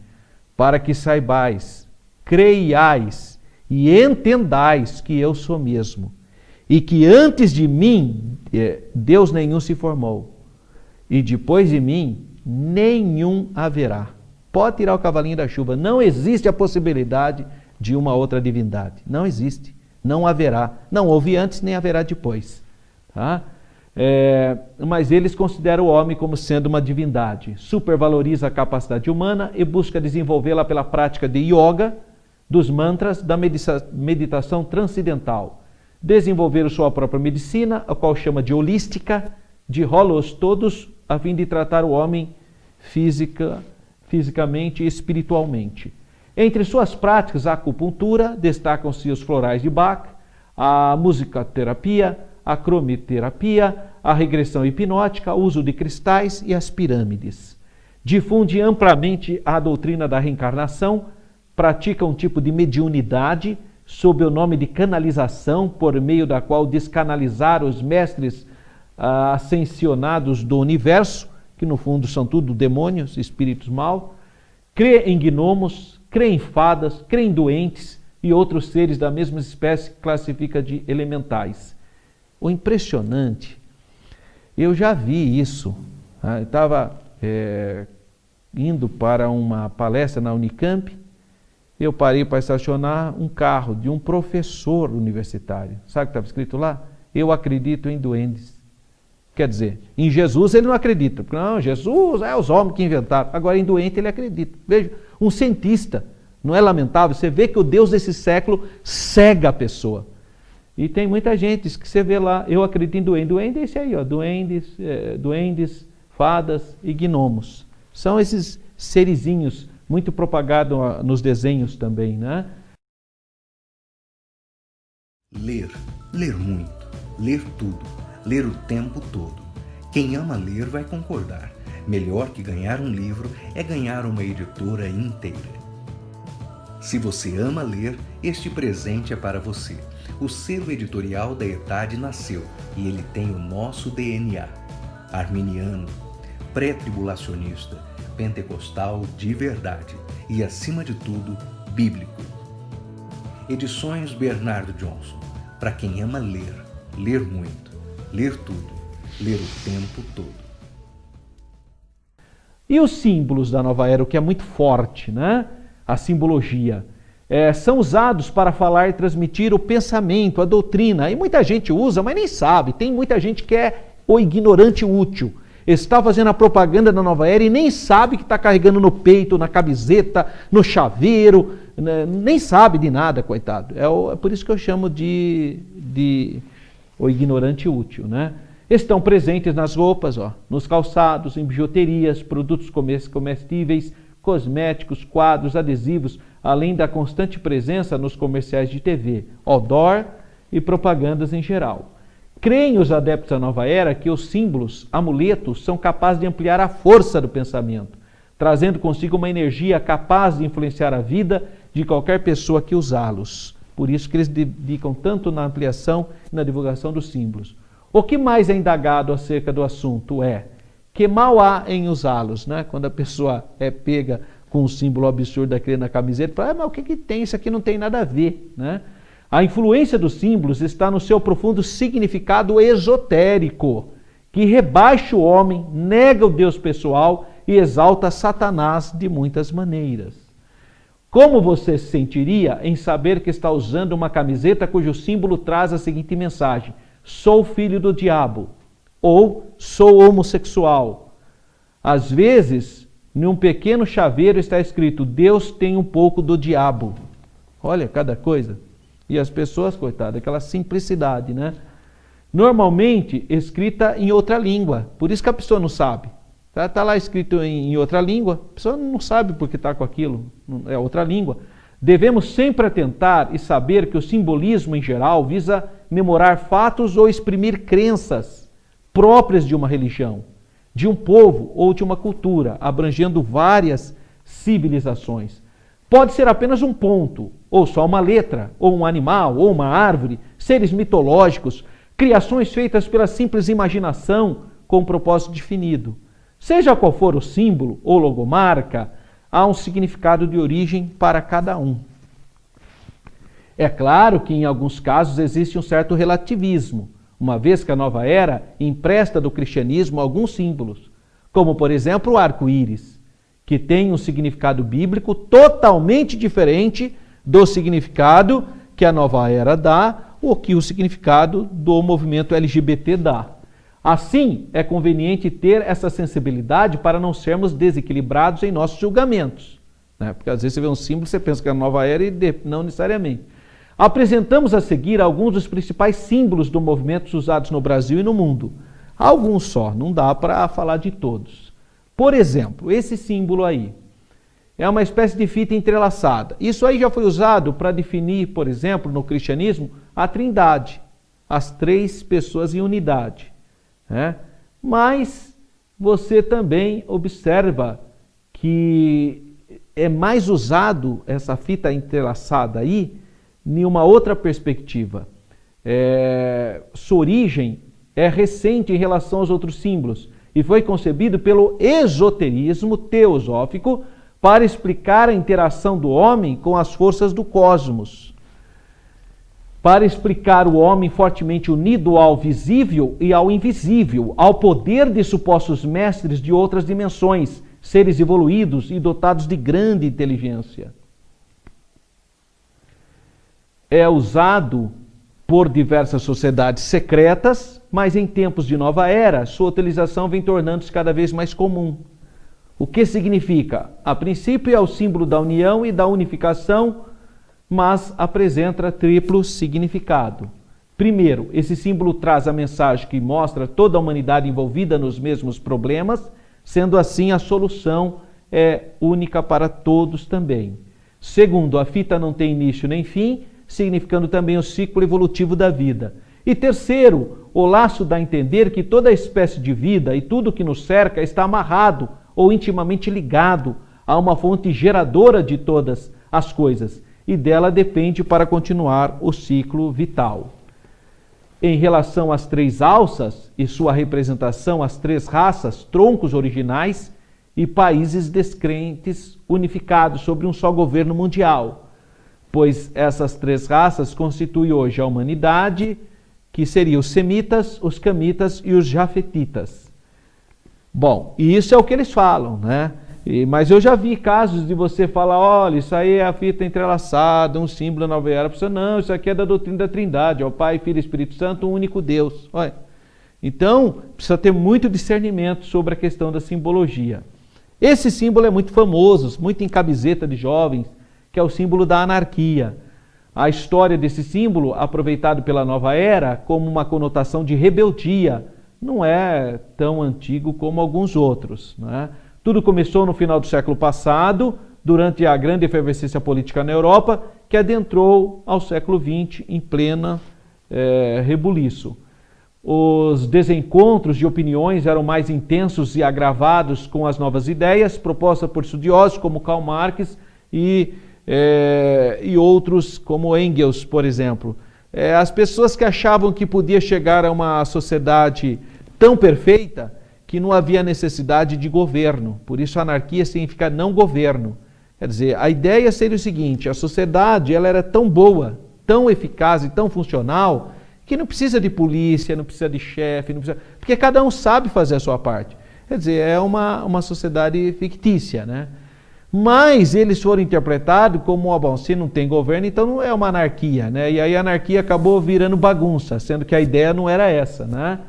para que saibais, creiais e entendais que eu sou mesmo, e que antes de mim Deus nenhum se formou, e depois de mim nenhum haverá. Pode tirar o cavalinho da chuva, não existe a possibilidade de uma outra divindade, não existe, não haverá, não houve antes nem haverá depois, tá? Mas eles consideram o homem como sendo uma divindade, supervaloriza a capacidade humana e busca desenvolvê-la pela prática de yoga, dos mantras, da meditação transcendental. Desenvolveram sua própria medicina, a qual chama de holística, de rolos todos, a fim de tratar o homem fisicamente e espiritualmente. Entre suas práticas, a acupuntura, destacam-se os florais de Bach, a musicoterapia, a cromoterapia, a regressão hipnótica, o uso de cristais e as pirâmides. Difunde amplamente a doutrina da reencarnação, pratica um tipo de mediunidade sob o nome de canalização, por meio da qual descanalizar os mestres ascensionados do universo, que no fundo são tudo demônios, espíritos maus, crê em gnomos, crê em fadas, crê em doentes e outros seres da mesma espécie que classifica de elementais. O impressionante, eu já vi isso, eu estava indo para uma palestra na Unicamp, eu parei para estacionar um carro de um professor universitário. Sabe o que estava escrito lá? Eu acredito em duendes. Quer dizer, em Jesus ele não acredita. Porque não, Jesus é os homens que inventaram. Agora em doente ele acredita. Veja, um cientista. Não é lamentável? Você vê que o Deus desse século cega a pessoa. E tem muita gente que você vê lá, eu acredito em duendes. Duende é esse aí, ó, duendes, fadas e gnomos. São esses serizinhos muito propagado nos desenhos também, né? Ler muito, ler tudo, ler o tempo todo. Quem ama ler vai concordar. Melhor que ganhar um livro é ganhar uma editora inteira. Se você ama ler, este presente é para você. O selo editorial da ETAD nasceu e ele tem o nosso DNA. Arminiano, pré-tribulacionista, pentecostal de verdade e, acima de tudo, bíblico. Edições Bernardo Johnson. Para quem ama ler, ler muito, ler tudo, ler o tempo todo. E os símbolos da nova era, o que é muito forte, né? A simbologia. São usados para falar e transmitir o pensamento, a doutrina. E muita gente usa, mas nem sabe. Tem muita gente que é o ignorante útil. Está fazendo a propaganda da nova era e nem sabe que está carregando no peito, na camiseta, no chaveiro, né? Nem sabe de nada, coitado. É por isso que eu chamo de o ignorante útil, né? Estão presentes nas roupas, nos calçados, em bijuterias, produtos comestíveis, cosméticos, quadros, adesivos, além da constante presença nos comerciais de TV, outdoor e propagandas em geral. Creem os adeptos da nova era que os símbolos, amuletos, são capazes de ampliar a força do pensamento, trazendo consigo uma energia capaz de influenciar a vida de qualquer pessoa que usá-los. Por isso que eles dedicam tanto na ampliação e na divulgação dos símbolos. O que mais é indagado acerca do assunto que mal há em usá-los, né? Quando a pessoa é pega com um símbolo absurdo daquele na camiseta, fala, mas o que tem? Isso aqui não tem nada a ver, né? A influência dos símbolos está no seu profundo significado esotérico, que rebaixa o homem, nega o Deus pessoal e exalta Satanás de muitas maneiras. Como você se sentiria em saber que está usando uma camiseta cujo símbolo traz a seguinte mensagem: sou filho do diabo, ou sou homossexual? Às vezes, em um pequeno chaveiro está escrito: Deus tem um pouco do diabo. Olha cada coisa. E as pessoas, coitadas, aquela simplicidade, né? Normalmente escrita em outra língua, por isso que a pessoa não sabe. Está lá escrito em outra língua, a pessoa não sabe por que está com aquilo, é outra língua. Devemos sempre atentar e saber que o simbolismo em geral visa memorar fatos ou exprimir crenças próprias de uma religião, de um povo ou de uma cultura, abrangendo várias civilizações. Pode ser apenas um ponto, ou só uma letra, ou um animal, ou uma árvore, seres mitológicos, criações feitas pela simples imaginação com um propósito definido. Seja qual for o símbolo ou logomarca, há um significado de origem para cada um. É claro que em alguns casos existe um certo relativismo, uma vez que a nova era empresta do cristianismo alguns símbolos, como por exemplo o arco-íris, que tem um significado bíblico totalmente diferente do significado que a nova era dá ou que o significado do movimento LGBT dá. Assim, é conveniente ter essa sensibilidade para não sermos desequilibrados em nossos julgamentos, né? Porque às vezes você vê um símbolo e você pensa que é a nova era e não necessariamente. Apresentamos a seguir alguns dos principais símbolos do movimento usados no Brasil e no mundo. Alguns só, não dá para falar de todos. Por exemplo, esse símbolo aí é uma espécie de fita entrelaçada. Isso aí já foi usado para definir, por exemplo, no cristianismo, a Trindade, as três pessoas em unidade. Mas você também observa que é mais usado essa fita entrelaçada aí em uma outra perspectiva. Sua origem é recente em relação aos outros símbolos e foi concebido pelo esoterismo teosófico para explicar a interação do homem com as forças do cosmos, para explicar o homem fortemente unido ao visível e ao invisível, ao poder de supostos mestres de outras dimensões, seres evoluídos e dotados de grande inteligência. É usado por diversas sociedades secretas, mas em tempos de nova era, sua utilização vem tornando-se cada vez mais comum. O que significa? A princípio é o símbolo da união e da unificação, mas apresenta triplo significado. Primeiro, esse símbolo traz a mensagem que mostra toda a humanidade envolvida nos mesmos problemas, sendo assim a solução é única para todos também. Segundo, a fita não tem início nem fim, significando também o ciclo evolutivo da vida. E terceiro, o laço dá a entender que toda espécie de vida e tudo que nos cerca está amarrado ou intimamente ligado a uma fonte geradora de todas as coisas, e dela depende para continuar o ciclo vital. Em relação às três alças e sua representação, as três raças, troncos originais e países descrentes unificados sobre um só governo mundial, pois essas três raças constituem hoje a humanidade, que seriam os semitas, os camitas e os jafetitas. Bom, e isso é o que eles falam, né? Mas eu já vi casos de você falar, olha, isso aí é a fita entrelaçada, um símbolo da nova era. Você, não, isso aqui é da doutrina da Trindade, é o Pai, Filho e Espírito Santo, um único Deus. Olha. Então, precisa ter muito discernimento sobre a questão da simbologia. Esse símbolo é muito famoso, muito em camiseta de jovens, que é o símbolo da anarquia. A história desse símbolo, aproveitado pela nova era como uma conotação de rebeldia, não é tão antigo como alguns outros, né? Tudo começou no final do século passado, durante a grande efervescência política na Europa, que adentrou ao século XX em plena rebuliço. Os desencontros de opiniões eram mais intensos e agravados com as novas ideias propostas por estudiosos como Karl Marx e outros como Engels, por exemplo. As pessoas que achavam que podia chegar a uma sociedade tão perfeita que não havia necessidade de governo. Por isso a anarquia significa não governo. Quer dizer, a ideia seria o seguinte, a sociedade ela era tão boa, tão eficaz e tão funcional, que não precisa de polícia, não precisa de chefe, não precisa, porque cada um sabe fazer a sua parte. Quer dizer, é uma sociedade fictícia, né? Mas eles foram interpretados como, bom, se não tem governo, então não é uma anarquia, né? E aí a anarquia acabou virando bagunça, sendo que a ideia não era essa, né?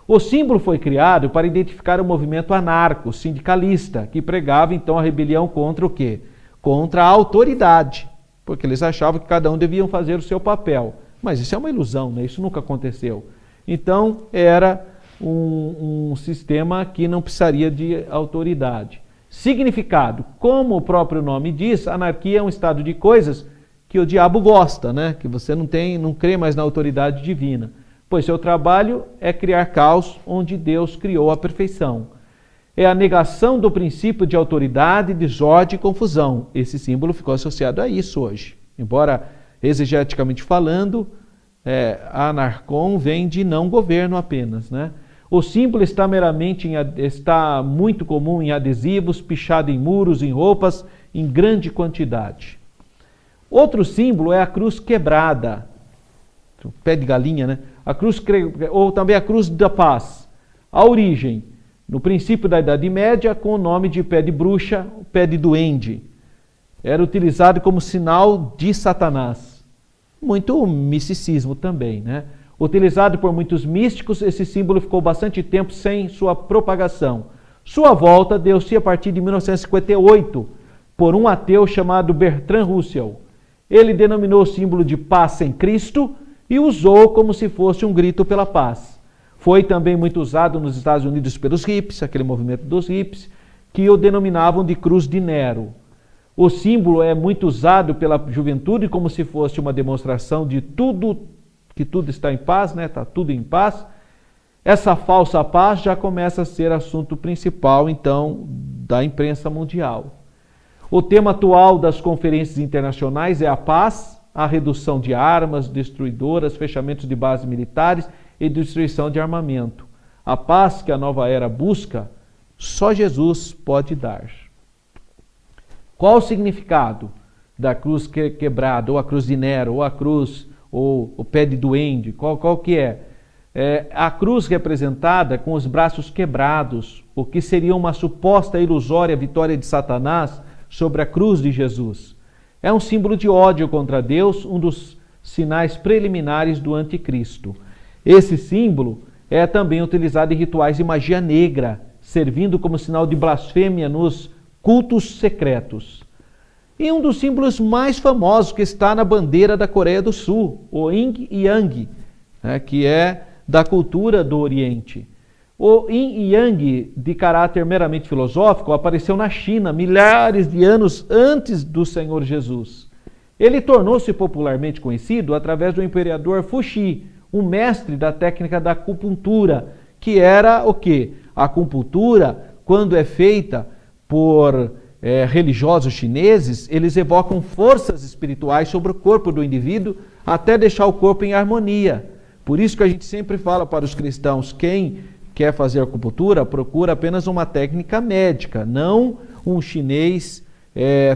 O símbolo foi criado para identificar o movimento anarco-sindicalista, que pregava então a rebelião contra o quê? Contra a autoridade. porque eles achavam que cada um devia fazer o seu papel. Mas isso é uma ilusão, né? Isso nunca aconteceu. Então, era um sistema que não precisaria de autoridade. Significado: como o próprio nome diz, anarquia é um estado de coisas que o diabo gosta, né? Que você não crê mais na autoridade divina. Pois seu trabalho é criar caos onde Deus criou a perfeição. É a negação do princípio de autoridade, desordem e confusão. Esse símbolo ficou associado a isso hoje. Embora, exegeticamente falando, anarcon vem de não governo apenas, né? O símbolo está muito comum em adesivos, pichado em muros, em roupas, em grande quantidade. Outro símbolo é a cruz quebrada, pé de galinha, né? Ou também a cruz da paz. A origem, no princípio da Idade Média, com o nome de pé de bruxa, pé de duende. Era utilizado como sinal de Satanás. Muito misticismo também, né? Utilizado por muitos místicos, esse símbolo ficou bastante tempo sem sua propagação. Sua volta deu-se a partir de 1958 por um ateu chamado Bertrand Russell. Ele denominou o símbolo de paz sem Cristo e usou como se fosse um grito pela paz. Foi também muito usado nos Estados Unidos pelos hippies, aquele movimento dos hippies, que o denominavam de cruz de Nero. O símbolo é muito usado pela juventude como se fosse uma demonstração de que tudo está em paz, né? Está tudo em paz. Essa falsa paz já começa a ser assunto principal, então, da imprensa mundial. O tema atual das conferências internacionais é a paz, a redução de armas destruidoras, fechamentos de bases militares e destruição de armamento. A paz que a nova era busca, só Jesus pode dar. Qual o significado da cruz quebrada, ou a cruz de Nero, ou a cruz, ou o pé de duende? Qual que é? A cruz representada com os braços quebrados, o que seria uma suposta ilusória vitória de Satanás sobre a cruz de Jesus. É um símbolo de ódio contra Deus, um dos sinais preliminares do anticristo. Esse símbolo é também utilizado em rituais de magia negra, servindo como sinal de blasfêmia nos cultos secretos. E um dos símbolos mais famosos que está na bandeira da Coreia do Sul, o Yin e Yang, que é da cultura do Oriente. O Yin e Yang, de caráter meramente filosófico, apareceu na China milhares de anos antes do Senhor Jesus. Ele tornou-se popularmente conhecido através do imperador Fuxi, um mestre da técnica da acupuntura, que era o quê? A acupuntura, quando é feita por religiosos chineses, eles evocam forças espirituais sobre o corpo do indivíduo até deixar o corpo em harmonia. Por isso que a gente sempre fala para os cristãos, quem quer fazer acupuntura, procura apenas uma técnica médica, não um chinês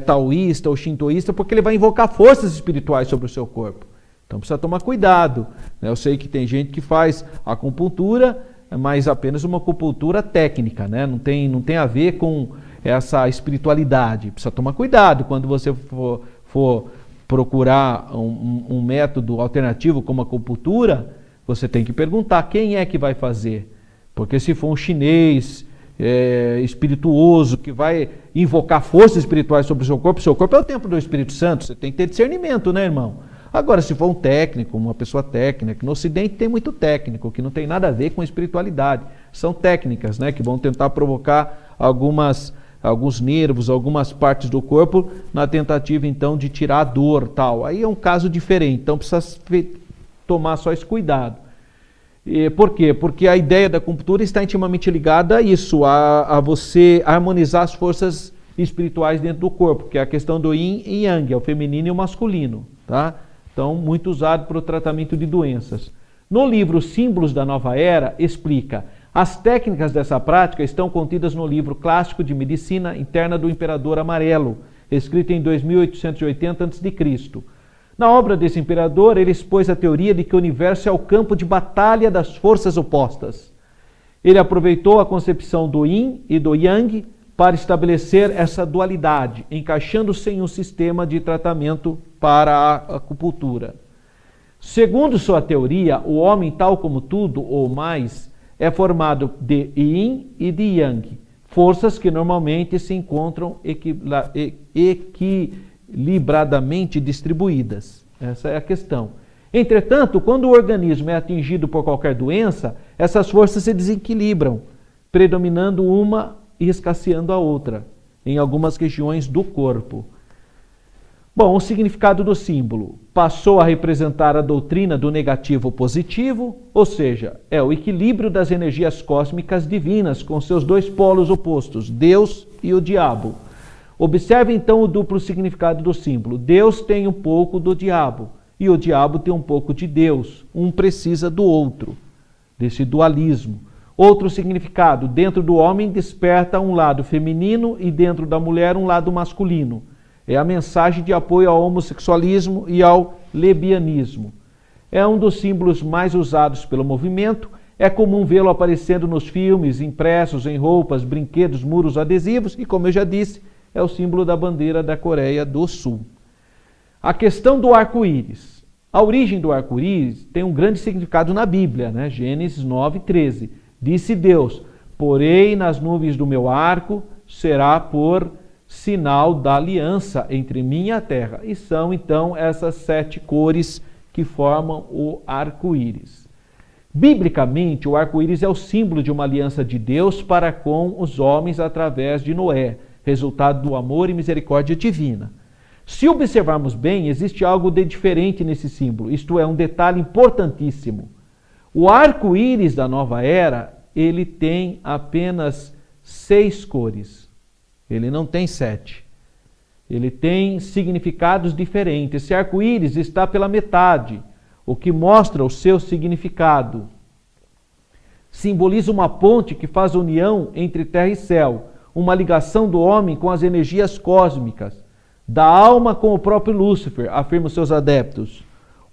taoísta ou shintoísta, porque ele vai invocar forças espirituais sobre o seu corpo. Então precisa tomar cuidado. Eu sei que tem gente que faz acupuntura, mas apenas uma acupuntura técnica, né? Não tem a ver com essa espiritualidade. Precisa tomar cuidado quando você for procurar um método alternativo como a acupuntura, você tem que perguntar quem é que vai fazer. Porque se for um chinês espirituoso que vai invocar forças espirituais sobre o seu corpo é o templo do Espírito Santo, você tem que ter discernimento, né, irmão? Agora, se for um técnico, uma pessoa técnica, no Ocidente tem muito técnico, que não tem nada a ver com espiritualidade. São técnicas, né, que vão tentar provocar alguns nervos, algumas partes do corpo, na tentativa, então, de tirar a dor, tal. Aí é um caso diferente, então precisa tomar só esse cuidado. Por quê? Porque a ideia da acupuntura está intimamente ligada a isso, a você harmonizar as forças espirituais dentro do corpo, que é a questão do yin e yang, é o feminino e o masculino, tá? Então, muito usado para o tratamento de doenças. No livro Símbolos da Nova Era, explica: as técnicas dessa prática estão contidas no livro clássico de medicina interna do Imperador Amarelo, escrito em 2880 a.C. Na obra desse imperador, ele expôs a teoria de que o universo é o campo de batalha das forças opostas. Ele aproveitou a concepção do Yin e do Yang para estabelecer essa dualidade, encaixando-se em um sistema de tratamento para a acupuntura. Segundo sua teoria, o homem, tal como tudo ou mais, é formado de Yin e de Yang, forças que normalmente se encontram equilibradamente distribuídas. Essa é a questão. Entretanto, quando o organismo é atingido por qualquer doença, essas forças se desequilibram, predominando uma e escasseando a outra, em algumas regiões do corpo. Bom, o significado do símbolo passou a representar a doutrina do negativo positivo, ou seja, é o equilíbrio das energias cósmicas divinas com seus dois polos opostos, Deus e o diabo. Observe então o duplo significado do símbolo. Deus tem um pouco do diabo e o diabo tem um pouco de Deus. Um precisa do outro, desse dualismo. Outro significado, dentro do homem desperta um lado feminino e dentro da mulher um lado masculino. É a mensagem de apoio ao homossexualismo e ao lesbianismo. É um dos símbolos mais usados pelo movimento. É comum vê-lo aparecendo nos filmes, impressos em roupas, brinquedos, muros adesivos e, como eu já disse, é o símbolo da bandeira da Coreia do Sul. A questão do arco-íris. A origem do arco-íris tem um grande significado na Bíblia, né? Gênesis 9:13. Disse Deus: porei nas nuvens do meu arco, será por sinal da aliança entre mim e a terra. E são então essas 7 cores que formam o arco-íris. Biblicamente, o arco-íris é o símbolo de uma aliança de Deus para com os homens através de Noé, resultado do amor e misericórdia divina. Se observarmos bem, existe algo de diferente nesse símbolo, isto é, um detalhe importantíssimo. O arco-íris da nova era, ele tem apenas 6 cores. Ele não tem 7. Ele tem significados diferentes. Esse arco-íris está pela metade, o que mostra o seu significado. Simboliza uma ponte que faz união entre terra e céu, uma ligação do homem com as energias cósmicas, da alma com o próprio Lúcifer, afirmam seus adeptos.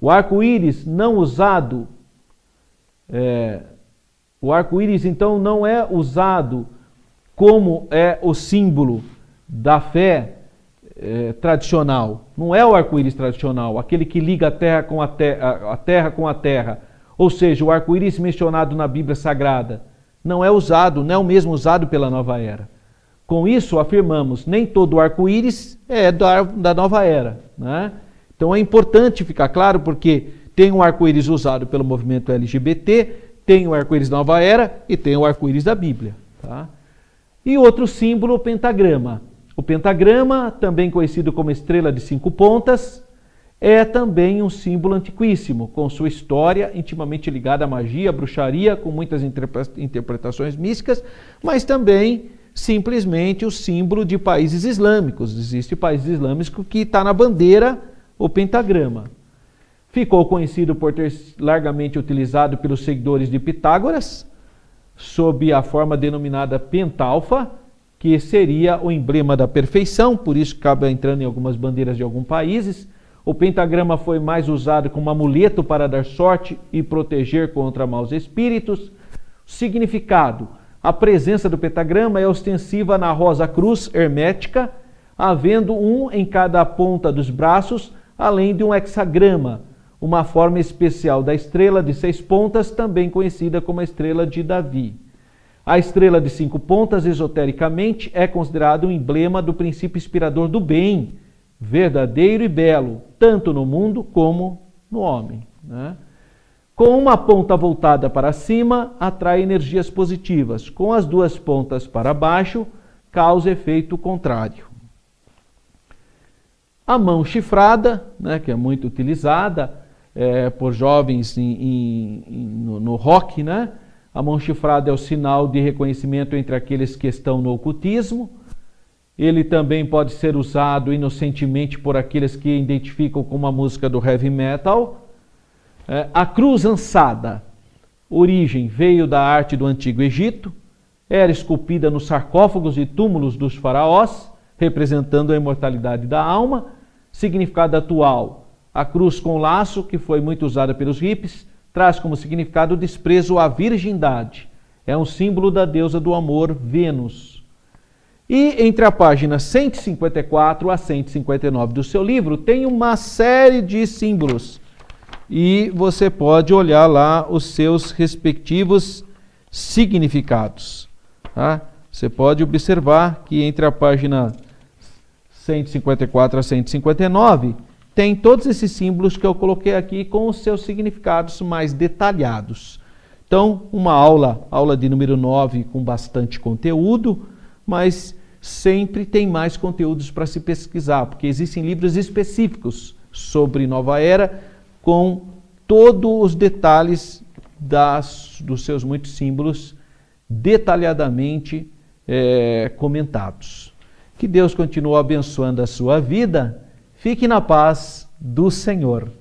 O arco-íris não usado, o arco-íris então não é usado como é o símbolo da fé tradicional. Não é o arco-íris tradicional, aquele que liga a terra com a terra. Ou seja, o arco-íris mencionado na Bíblia Sagrada não é usado, não é o mesmo usado pela nova era. Com isso, afirmamos, nem todo arco-íris é da nova era, né? Então é importante ficar claro, porque tem o arco-íris usado pelo movimento LGBT, tem o arco-íris da nova era e tem o arco-íris da Bíblia, tá? E outro símbolo, o pentagrama. O pentagrama, também conhecido como estrela de 5 pontas, é também um símbolo antiquíssimo, com sua história intimamente ligada à magia, à bruxaria, com muitas interpretações místicas, mas também simplesmente o símbolo de países islâmicos. Existe países islâmicos que está na bandeira o pentagrama. Ficou conhecido por ter largamente utilizado pelos seguidores de Pitágoras, sob a forma denominada pentalfa, que seria o emblema da perfeição, por isso acaba entrando em algumas bandeiras de alguns países. O pentagrama foi mais usado como amuleto para dar sorte e proteger contra maus espíritos. Significado: a presença do pentagrama é ostensiva na rosa cruz hermética, havendo um em cada ponta dos braços, além de um hexagrama, uma forma especial da estrela de 6 pontas, também conhecida como a estrela de Davi. A estrela de 5 pontas, esotericamente, é considerada um emblema do princípio inspirador do bem, verdadeiro e belo, tanto no mundo como no homem, né? Com uma ponta voltada para cima, atrai energias positivas. Com as 2 pontas para baixo, causa efeito contrário. A mão chifrada, né, que é muito utilizada por jovens no rock, né? A mão chifrada é o sinal de reconhecimento entre aqueles que estão no ocultismo. Ele também pode ser usado inocentemente por aqueles que identificam com uma música do heavy metal. A cruz ansada, origem, veio da arte do Antigo Egito, era esculpida nos sarcófagos e túmulos dos faraós, representando a imortalidade da alma. Significado atual: a cruz com laço, que foi muito usada pelos hippies, traz como significado o desprezo à virgindade. É um símbolo da deusa do amor, Vênus. E entre a página 154 a 159 do seu livro, tem uma série de símbolos. E você pode olhar lá os seus respectivos significados. Tá? Você pode observar que entre a página 154 a 159, tem todos esses símbolos que eu coloquei aqui com os seus significados mais detalhados. Então, uma aula de número 9 com bastante conteúdo, mas sempre tem mais conteúdos para se pesquisar, porque existem livros específicos sobre Nova Era com todos os detalhes dos seus muitos símbolos detalhadamente comentados. Que Deus continue abençoando a sua vida. Fique na paz do Senhor.